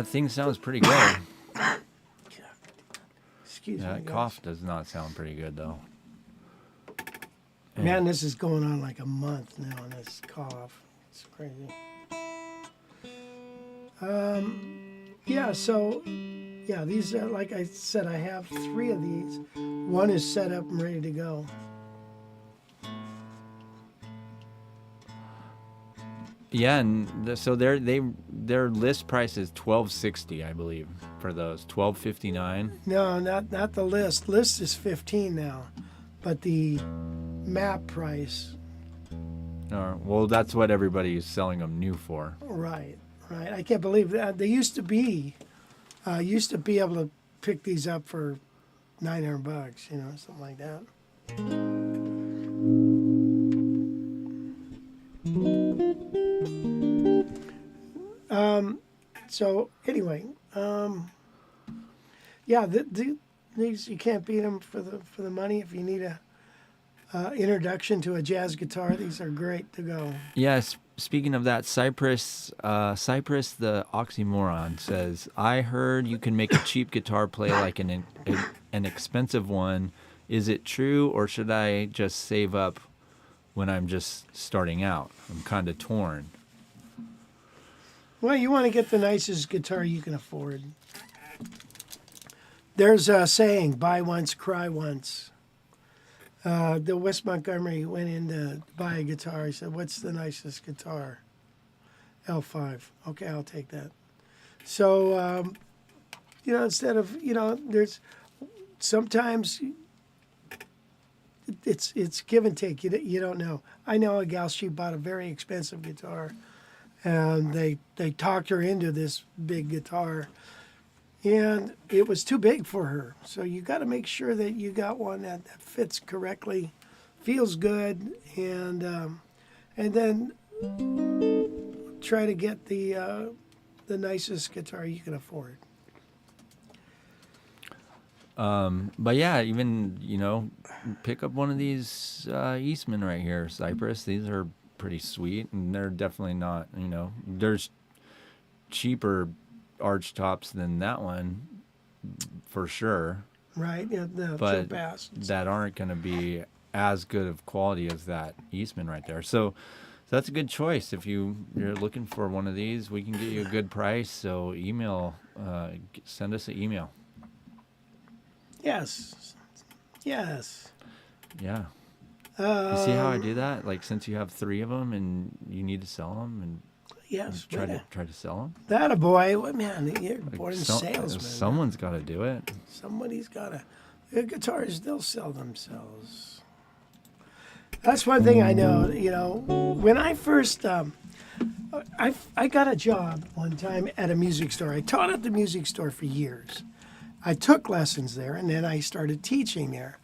Thing sounds pretty good. Excuse Yeah, me. that guys. cough does not sound pretty good, though. Man, this is going on like a month now, and this cough. It's crazy. Yeah, so, yeah, these are, like I said, I have 3 of these. One is set up and ready to go. Yeah, and so their list price is $1,260, I believe, for those. $1,259. No, not the list. List is 15 now, but the map price, Well, that's what everybody is selling them new for. right. I can't believe that. They used to be able to pick these up for $900, you know, something like that. So anyway, yeah, these you can't beat them for the money. If you need a introduction to a jazz guitar, these are great to go. Yes. Speaking of that, Cypress the oxymoron says, "I heard you can make a cheap guitar play like an expensive one. Is it true, or should I just save up when I'm just starting out? I'm kind of torn." Well, you want to get the nicest guitar you can afford. There's a saying, buy once, cry once. The West Montgomery went in to buy a guitar. He said, what's the nicest guitar? L5. Okay, I'll take that. So, instead of, there's sometimes it's give and take. You don't know. I know a gal, she bought a very expensive guitar, and they talked her into this big guitar, and it was too big for her. So you got to make sure that you got one that fits correctly, feels good, and then try to get the nicest guitar you can afford. But yeah, even, pick up one of these Eastman right here, Cypress. These are pretty sweet, and they're definitely not, there's cheaper Archtops than that one, for sure. Right? Yeah, the But Bass. that aren't going to be as good of quality as that Eastman right there. So that's a good choice. If you're looking for one of these, we can get you a good price. So send us an email. Yes. Yes. Yeah. You see how I do that? Like, since you have 3 of them and you need to sell them, and Yes. try to sell them. That a boy. Well, man, you're born in salesman. Someone's got to do it. Somebody's got to. The guitars, they'll sell themselves. That's one thing I know. When I first, I got a job one time at a music store. I taught at the music store for years. I took lessons there, and then I started teaching there,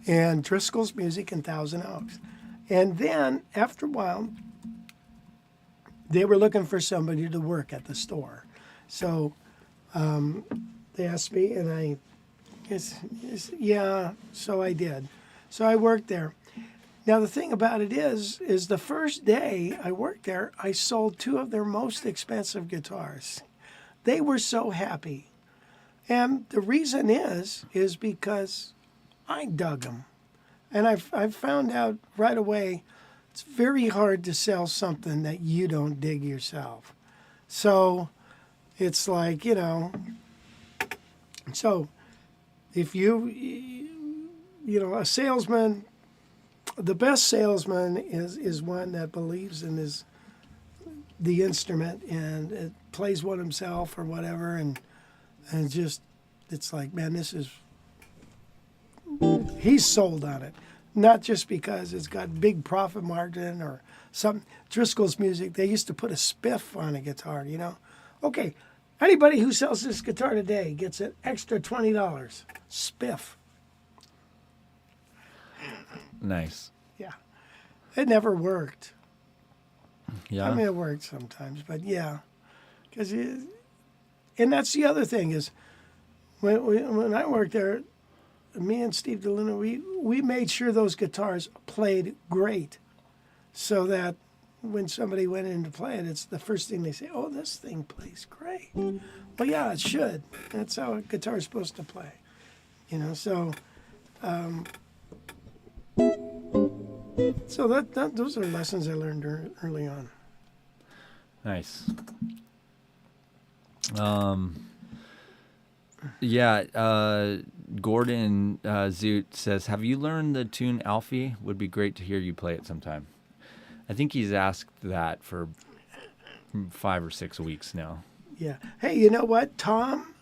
and Driscoll's Music in Thousand Oaks. And then after a while, they were looking for somebody to work at the store. So they asked me, and I yeah, so I did. So I worked there. Now, the thing about it is the first day I worked there, I sold 2 of their most expensive guitars. They were so happy. And the reason is because I dug them. And I've found out right away, it's very hard to sell something that you don't dig yourself. So it's like, so if a salesman, the best salesman is one that believes in the instrument and it plays one himself or whatever, and just, it's like, man, he's sold on it. Not just because it's got big profit margin or something. Driscoll's Music, they used to put a spiff on a guitar, Okay, anybody who sells this guitar today gets an extra $20. Spiff. Nice. Yeah. It never worked. Yeah. I mean, it worked sometimes, but yeah. And that's the other thing is, when I worked there, me and Steve DeLuna, we made sure those guitars played great, so that when somebody went in to play it, it's the first thing they say, oh, this thing plays great. Well, yeah, it should. That's how a guitar is supposed to play. So those are lessons I learned early on. Nice. Gordon Zoot says, have you learned the tune Alfie? Would be great to hear you play it sometime. I think he's asked that for 5 or 6 weeks now. Yeah. Hey, you know what? Tom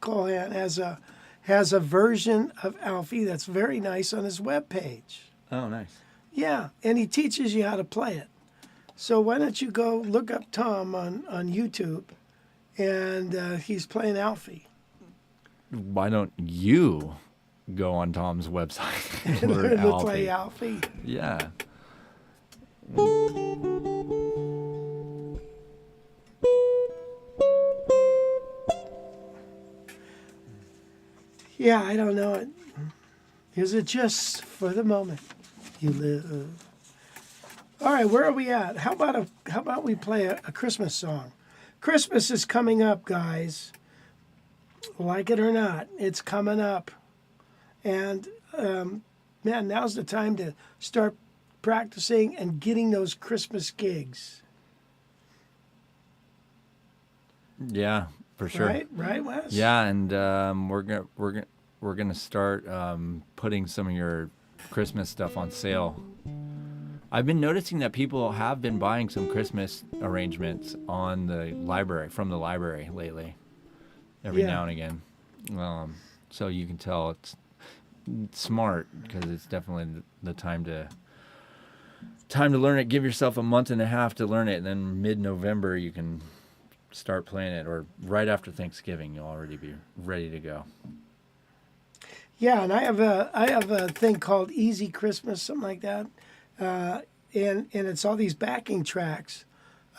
Cohan has a version of Alfie that's very nice on his webpage. Oh, nice. Yeah, and he teaches you how to play it. So why don't you go look up Tom on YouTube, and he's playing Alfie. Why don't you go on Tom's website and learn to Alfie? play Alfie? Yeah. Yeah, I don't know it. Is it just for the moment you live? All right, where are we at? How about we play a Christmas song? Christmas is coming up, guys. Like it or not, it's coming up. And, man, now's the time to start practicing and getting those Christmas gigs. Yeah, for sure. Right, Wes? Yeah, and we're gonna start putting some of your Christmas stuff on sale. I've been noticing that people have been buying some Christmas arrangements on the library from the library lately, every Yeah. now and again. So you can tell it's smart because it's definitely the time to learn it. Give yourself a month and a half to learn it, and then mid-November you can start playing it, or right after Thanksgiving you'll already be ready to go. Yeah, and I have a thing called Easy Christmas, something like that, and it's all these backing tracks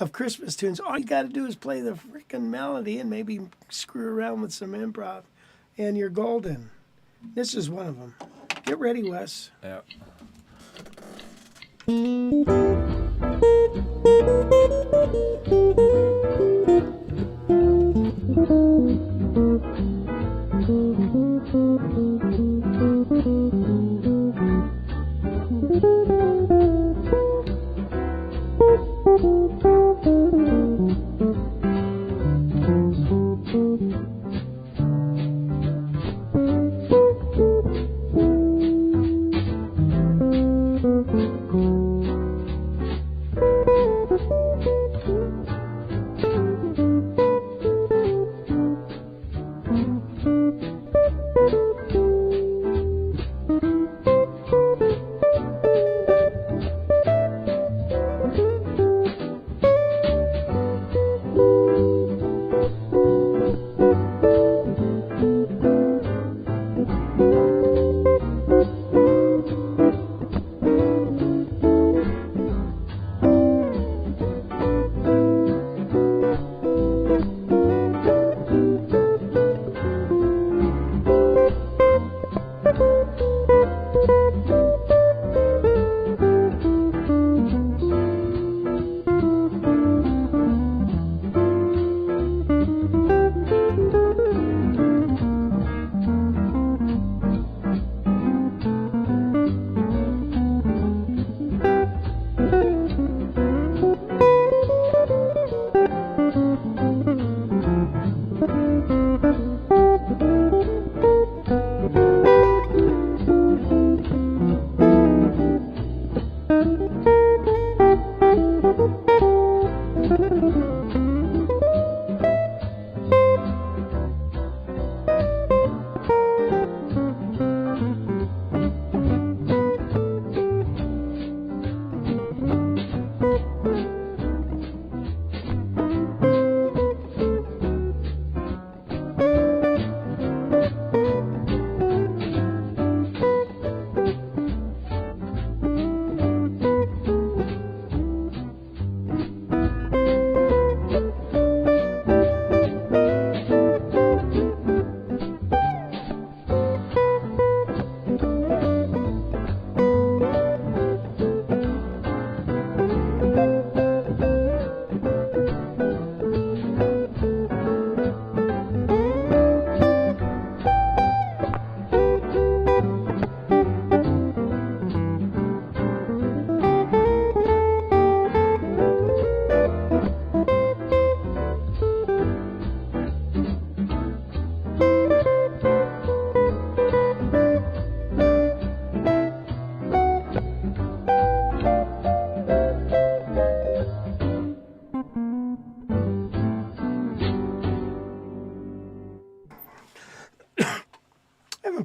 of Christmas tunes. All you got to do is play the freaking melody and maybe screw around with some improv, and you're golden. This is one of them. Get ready, Wes. Yeah.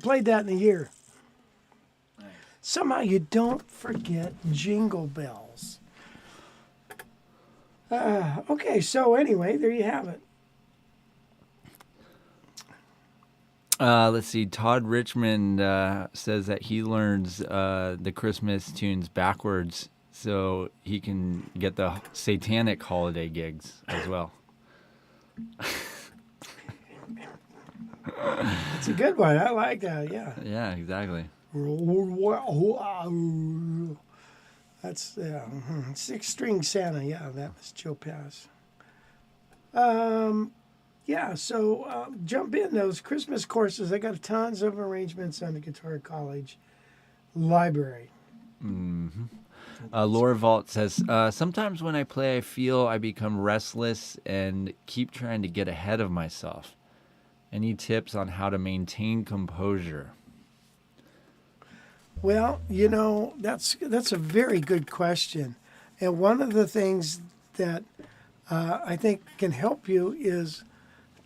Played that in a year. Somehow you don't forget Jingle Bells. Okay, so anyway, there you have it. Let's see. Todd Richmond says that he learns the Christmas tunes backwards so he can get the satanic holiday gigs as well. It's a good one. I like that. Yeah. Yeah, exactly. That's 6-string Santa. Yeah, that was Joe Pass. Yeah, so jump in those Christmas courses. I got tons of arrangements on the Guitar College library. Mm-hmm. Laura Vault says, sometimes when I play, I feel I become restless and keep trying to get ahead of myself. Any tips on how to maintain composure? Well, that's a very good question. And one of the things that I think can help you is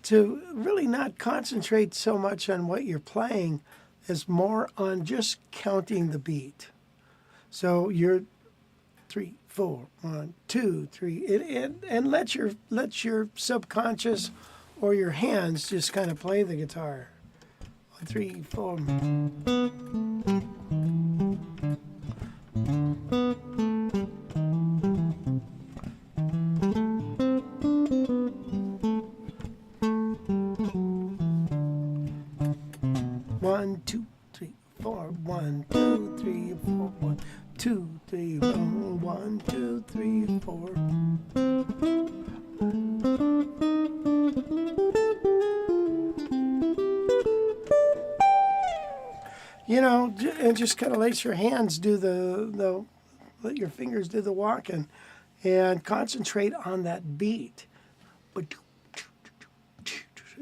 to really not concentrate so much on what you're playing as more on just counting the beat. So you're 3, 4, 1, 2, 3, and let your subconscious or your hands just kind of play the guitar. 1, 3, 4. One, two, three, four. 1, 2, 3, 4. 1, 2, 3, 4. 1, 2, 3, 4. And just kind of let your hands do let your fingers do the walking, and concentrate on that beat.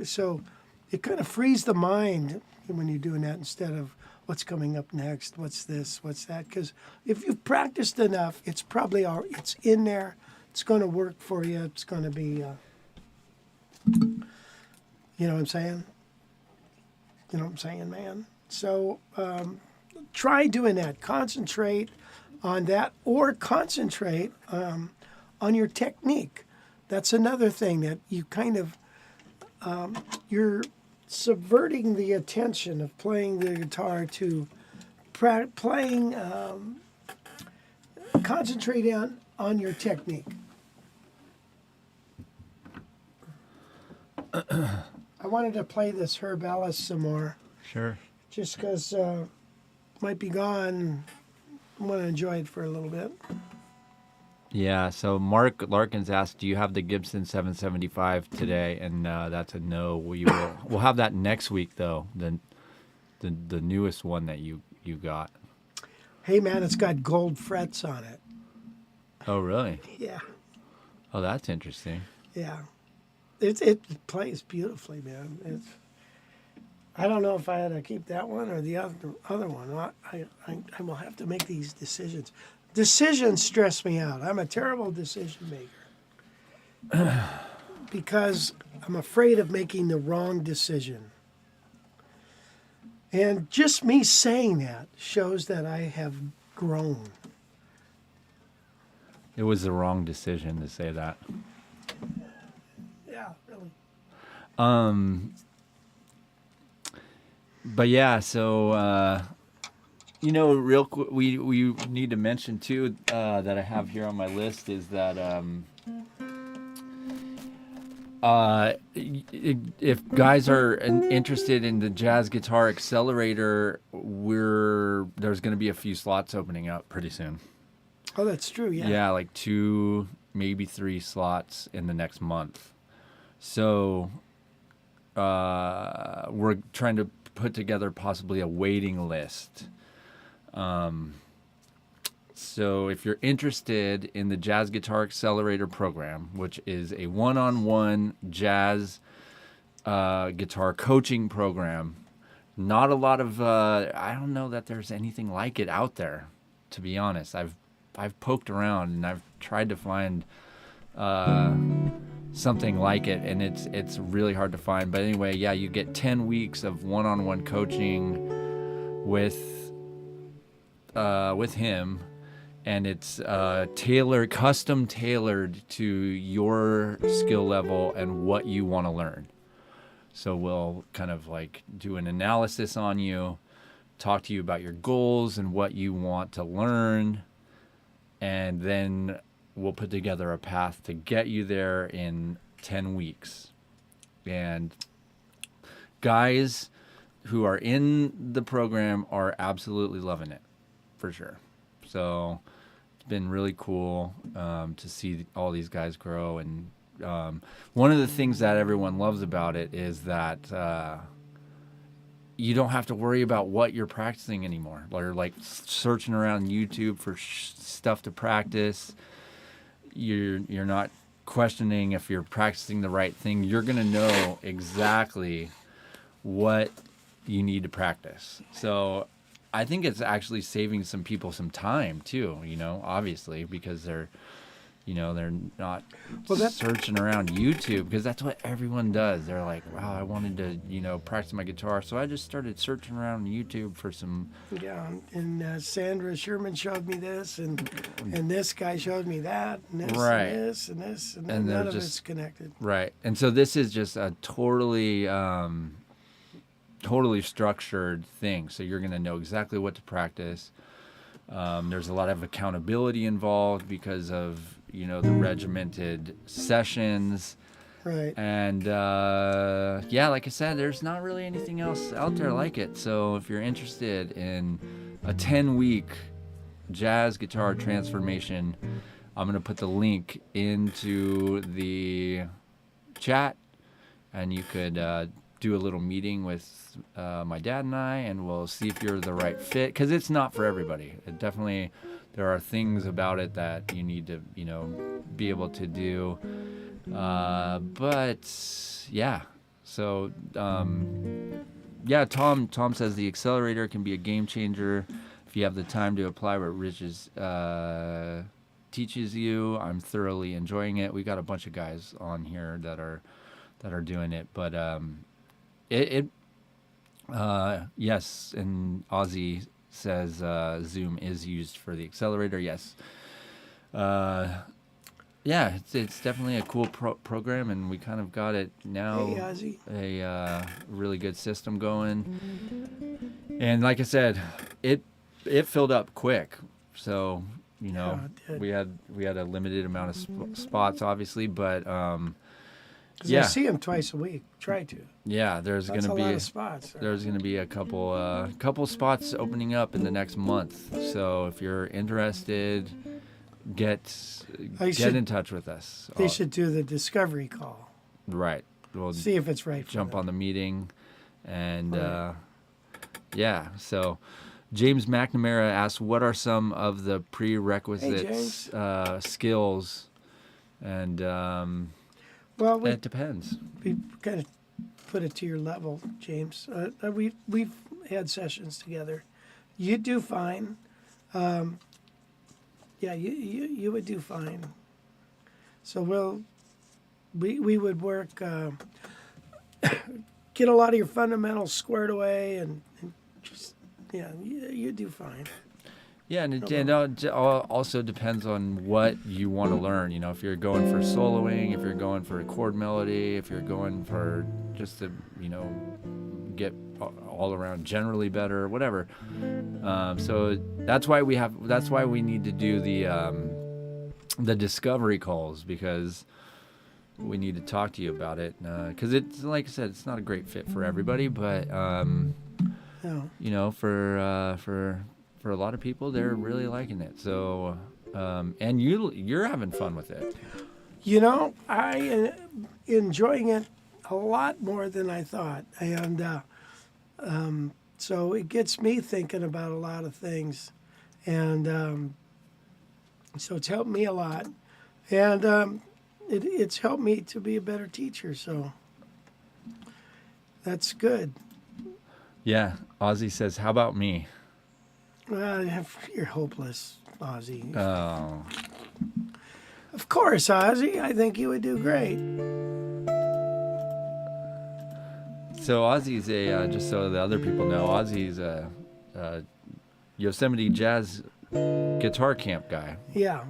So it kind of frees the mind when you're doing that instead of what's coming up next, what's this, what's that. Because if you've practiced enough, it's probably it's in there. It's going to work for you. It's going to be, you know what I'm saying? You know what I'm saying, man? So try doing that. Concentrate on that, or concentrate on your technique. That's another thing that you kind of, you're subverting the attention of playing the guitar to playing, concentrate on your technique. I wanted to play this Herb Ellis some more. Sure. Just because might be gone. I want to enjoy it for a little bit. Yeah, so Mark Larkins asked, do you have the Gibson 775 today? And that's a no. We'll have that next week, though, the newest one that you got. Hey, man, it's got gold frets on it. Oh, really? Yeah, Oh, that's interesting. yeah. It plays beautifully, man. I don't know if I had to keep that one or the other one. I will have to make these decisions. Decisions stress me out. I'm a terrible decision maker because I'm afraid of making the wrong decision. And just me saying that shows that I have grown. It was the wrong decision to say that. Yeah, really. But yeah, so real quick, we need to mention too that I have here on my list is that if guys are interested in the Jazz Guitar Accelerator, there's going to be a few slots opening up pretty soon. Oh, that's true. Yeah. Yeah, like 2, maybe 3 slots in the next month. So we're trying to put together possibly a waiting list. So if you're interested in the Jazz Guitar Accelerator program, which is a one-on-one jazz guitar coaching program, not a lot of I don't know that there's anything like it out there, to be honest. I've poked around and I've tried to find something like it, and it's really hard to find. But anyway, yeah, you get 10 weeks of one-on-one coaching with him, and it's custom tailored to your skill level and what you want to learn. So we'll kind of like do an analysis on you, talk to you about your goals and what you want to learn, and then we'll put together a path to get you there in 10 weeks. And guys who are in the program are absolutely loving it, for sure. So it's been really cool to see all these guys grow. And one of the things that everyone loves about it is that you don't have to worry about what you're practicing anymore. Or like searching around YouTube for stuff to practice. You're not questioning if you're practicing the right thing. You're going to know exactly what you need to practice. So I think it's actually saving some people some time too, obviously, because they're not searching around YouTube, because that's what everyone does. They're like, wow, I wanted to, practice my guitar. So I just started searching around YouTube for some. Yeah, and Sandra Sherman showed me this, and this guy showed me that, and this, Right. and this, and this, and And none they're of just- it's connected. Right. And so this is just a totally structured thing. So you're going to know exactly what to practice. There's a lot of accountability involved because of, the regimented sessions. Right. And like I said, there's not really anything else out there like it. So if you're interested in a 10-week jazz guitar transformation, I'm going to put the link into the chat, and you could do a little meeting with my dad and I, and we'll see if you're the right fit, because it's not for everybody. It definitely, there are things about it that you need to, be able to do. But yeah, so Tom says the accelerator can be a game changer if you have the time to apply what Rich teaches you. I'm thoroughly enjoying it. We got a bunch of guys on here that are doing it, but yes, and Ozzy says Zoom is used for the accelerator. Yes. Yeah, it's definitely a cool program, and we kind of got it now. Hey, Ozzy. A really good system going. And like I said, it filled up quick. So, Yeah, it did. we had a limited amount of spots, obviously, but 'Cause yeah. I see him twice a week. Try to. Yeah, there's That's going a to lot be of spots. there's going to be a couple spots opening up in the next month. So if you're interested, get in touch with us. They should do the discovery call. Right. We'll See if it's right for jump them. on the meeting, and Right. yeah. So James McNamara asks, what are some of the prerequisites skills? And Well, it depends. we kind of put it to your level, James. We've had sessions together. You do fine. Yeah, you would do fine. So we would work, get a lot of your fundamentals squared away, and just you do fine. Yeah, and it also depends on what you want to learn. If you're going for soloing, if you're going for a chord melody, if you're going for just to, get all around generally better, whatever. So that's why we need to do the discovery calls, because we need to talk to you about it. Because it's, like I said, it's not a great fit for everybody, but No. for a lot of people, they're really liking it. So, and you're having fun with it. I am enjoying it a lot more than I thought, and so it gets me thinking about a lot of things, and so it's helped me a lot, and it's helped me to be a better teacher. So that's good. Yeah, Ozzy says, "How about me?" Well, you're hopeless, Ozzy. Oh, Of course, Ozzy. I think you would do great. so Ozzy's just so the other people know, Ozzy's a Yosemite Jazz guitar camp guy. Yeah.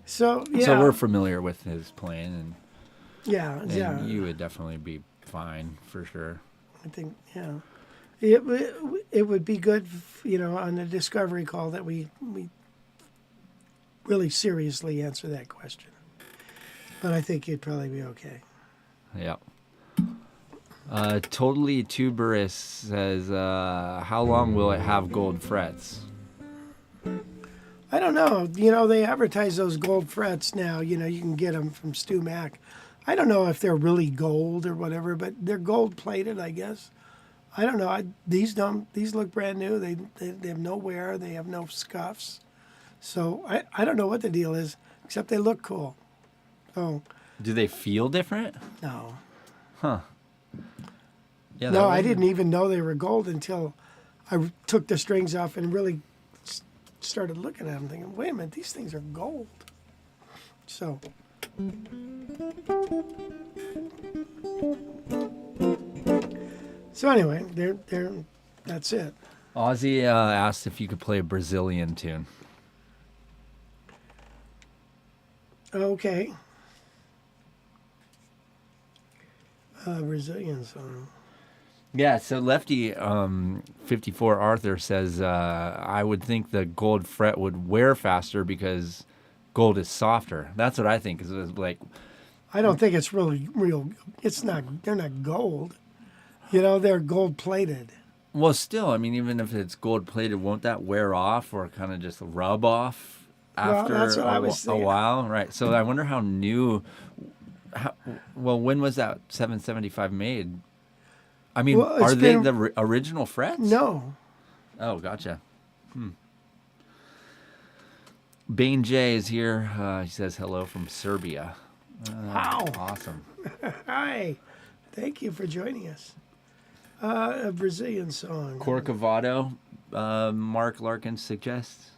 So Yeah. we're familiar with his playing, and yeah. you would definitely be fine for sure. I think, yeah. It would be good, on the discovery call that we really seriously answer that question. But I think you'd probably be okay. Yeah. Totally Tuberous says, how long will it have gold frets? I don't know. They advertise those gold frets now. You can get them from Stu Mac. I don't know if they're really gold or whatever, but they're gold plated, I guess. I don't know. These look brand new. They have no wear. They have no scuffs. So I don't know what the deal is, except they look cool. So Do they feel different? no. Huh. Yeah. No, I didn't even know they were gold until I took the strings off and really started looking at them, thinking, "Wait a minute, these things are gold." So, anyway, they're that's it. Ozzy asked if you could play a Brazilian tune. Okay. Brazilian song. Yeah, so Lefty 54 Arthur says, I would think the gold fret would wear faster because gold is softer. That's what I think. Is like, I don't think it's really real. It's not. They're not gold. You know, they're gold plated. well, still, I mean, even if it's gold plated, won't that wear off or kind of just rub off after that's what I was a thinking. while? Right. So I wonder how new. Well, when was that 775 made? I mean, Well, it's are they been- the original frets? No. Oh, gotcha. Bane J is here. He says hello from Serbia. Wow. Awesome. Hi. Thank you for joining us. A Brazilian song. Corcovado, Mark Larkin suggests.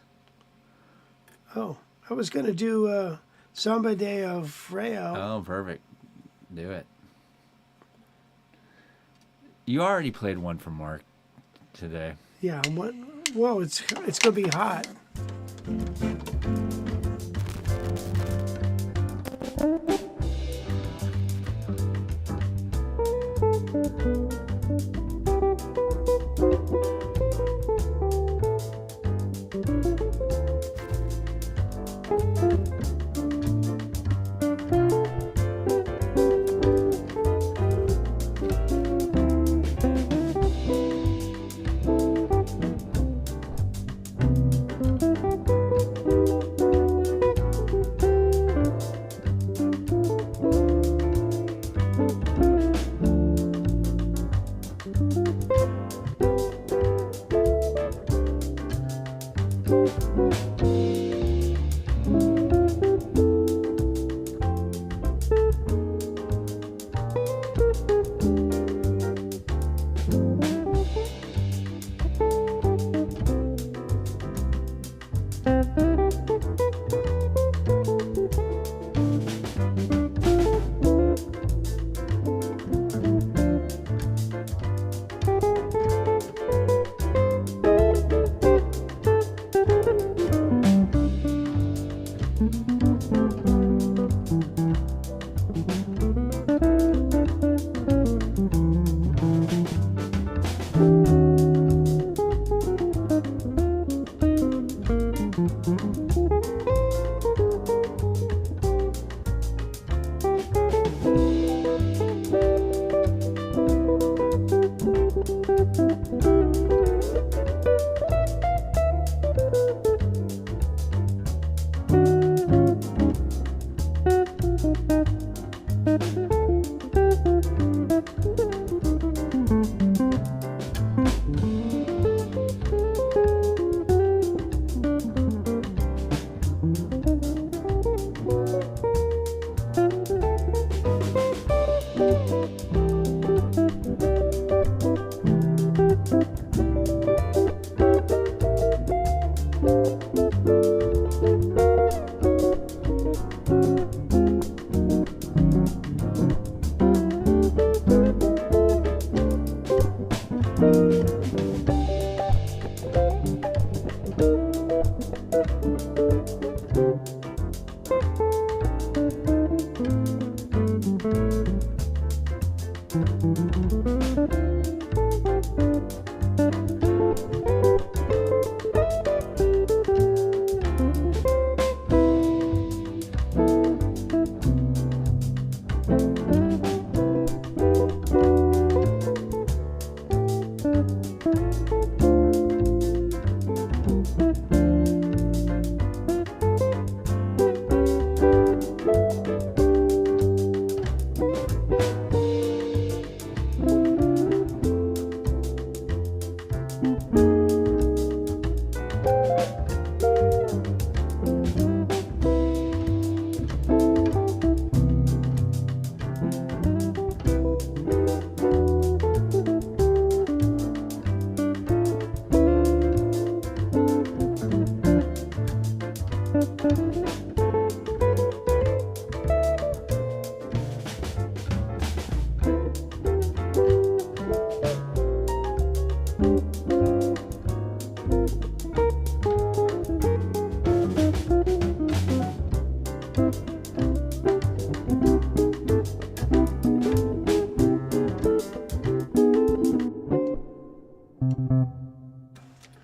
Oh, I was going to do Samba de Freio. Oh, perfect. Do it. You already played one for Mark today. Yeah. Well, it's going to be hot.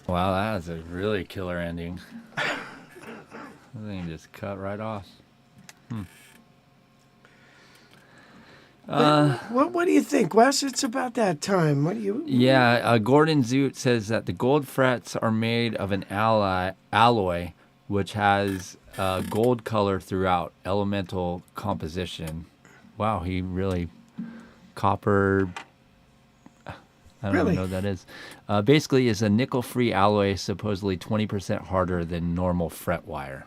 Wow, that was a really killer ending. That thing just cut right off. What do you think, Wes? It's about that time. What do you? Yeah, Gordon Zoot says that the gold frets are made of an alloy which has gold color throughout, elemental composition. Wow, he really copper. I don't Really? even know what that is. Basically, is a nickel-free alloy, supposedly 20% harder than normal fret wire.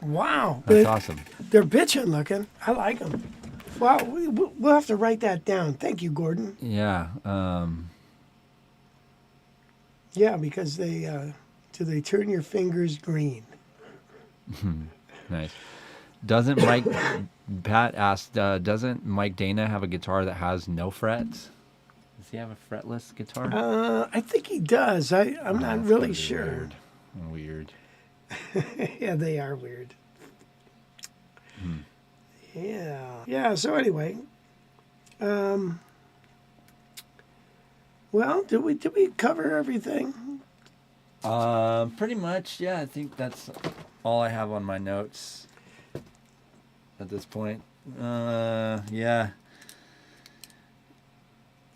Wow, That's awesome. They're bitchin' looking. I like them. Wow, we'll have to write that down. Thank you, Gordon. Yeah. Yeah, because they do they turn your fingers green? Nice. Doesn't Mike? Pat asked, doesn't Mike Dana have a guitar that has no frets? Does he have a fretless guitar? I think he does. I'm not That's really gotta be sure. Weird. Yeah, they are weird. Yeah. Yeah, so anyway. Well, did we cover everything? Pretty much, yeah. I think that's all I have on my notes at this point. Yeah.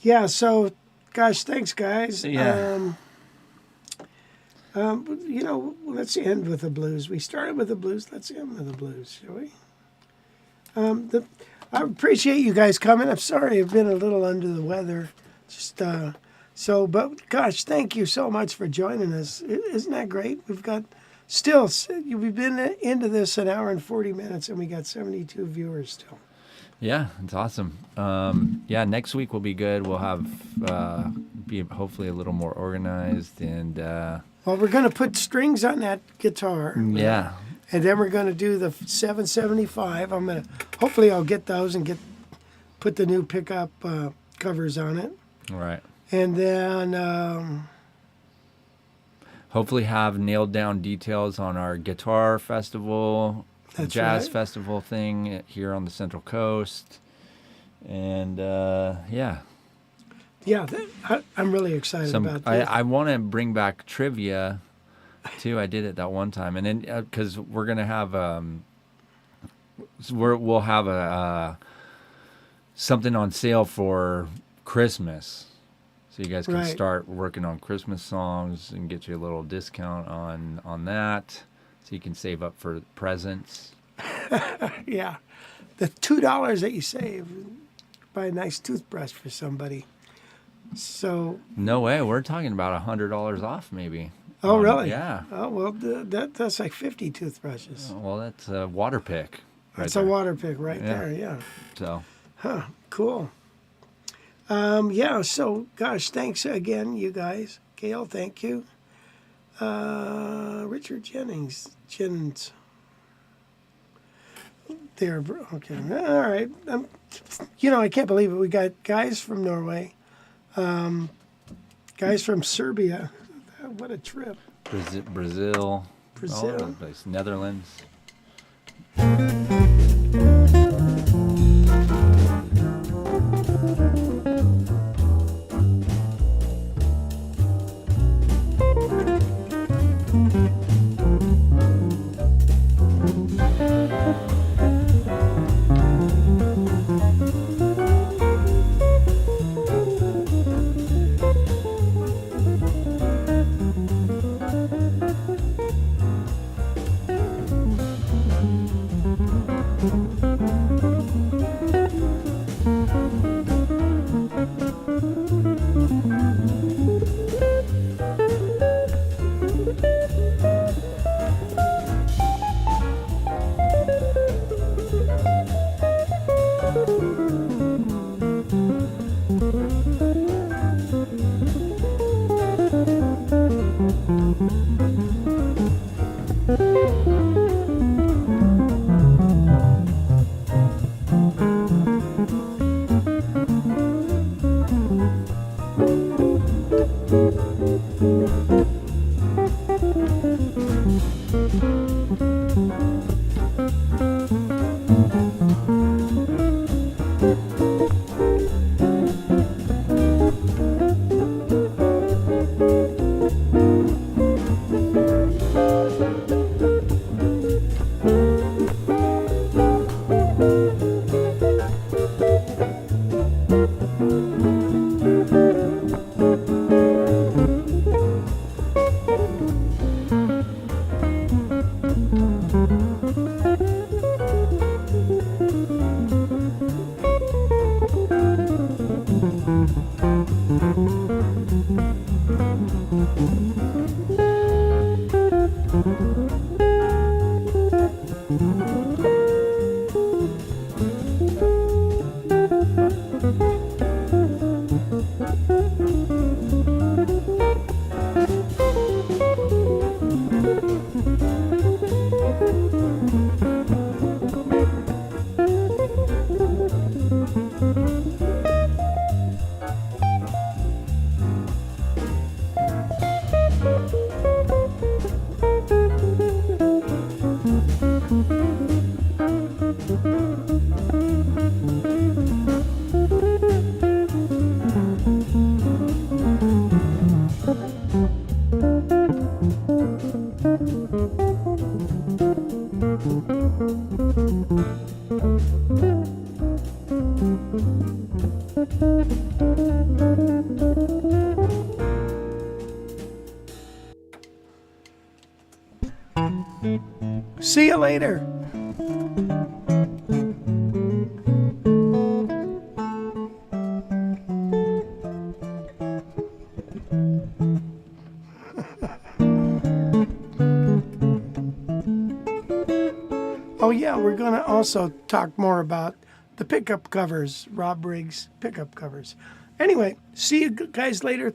Yeah, so gosh, thanks guys. Yeah. Let's end with the blues. We started with the blues. Let's end with the blues, shall we? I appreciate you guys coming. I'm sorry I've been a little under the weather. But gosh, thank you so much for joining us. Isn't that great? We've been into this an hour and 40 minutes, and we got 72 viewers still. Yeah, it's awesome. Yeah, next week will be good. We'll have be hopefully a little more organized and. Well, we're going to put strings on that guitar. Yeah. And then we're going to do the 775. Hopefully I'll get those and put the new pickup covers on it. All right. And then hopefully have nailed down details on our guitar festival, jazz right. festival thing here on the Central Coast. And yeah. Yeah, I'm really excited about this. I want to bring back trivia too. I did it that one time, and then because we're gonna have we'll have a something on sale for Christmas, so you guys can Right. start working on Christmas songs and get you a little discount on that, so you can save up for presents. Yeah, the $2 that you save, buy a nice toothbrush for somebody. So. No way, we're talking about $100 off maybe. Oh, really? Yeah. Oh, well, that's like 50 toothbrushes. Well, that's a water pick. That's there. a water pick right Yeah. there, yeah. So. Huh, cool. Yeah, so, gosh, thanks again, you guys. Gail, thank you. Richard Jennings. There, okay. All right. I can't believe it. We got guys from Norway, guys from Serbia. What a trip. Brazil. All over the place. Netherlands. See you later. Oh yeah, we're going to also talk more about the pickup covers, Rob Briggs pickup covers. Anyway, see you guys later.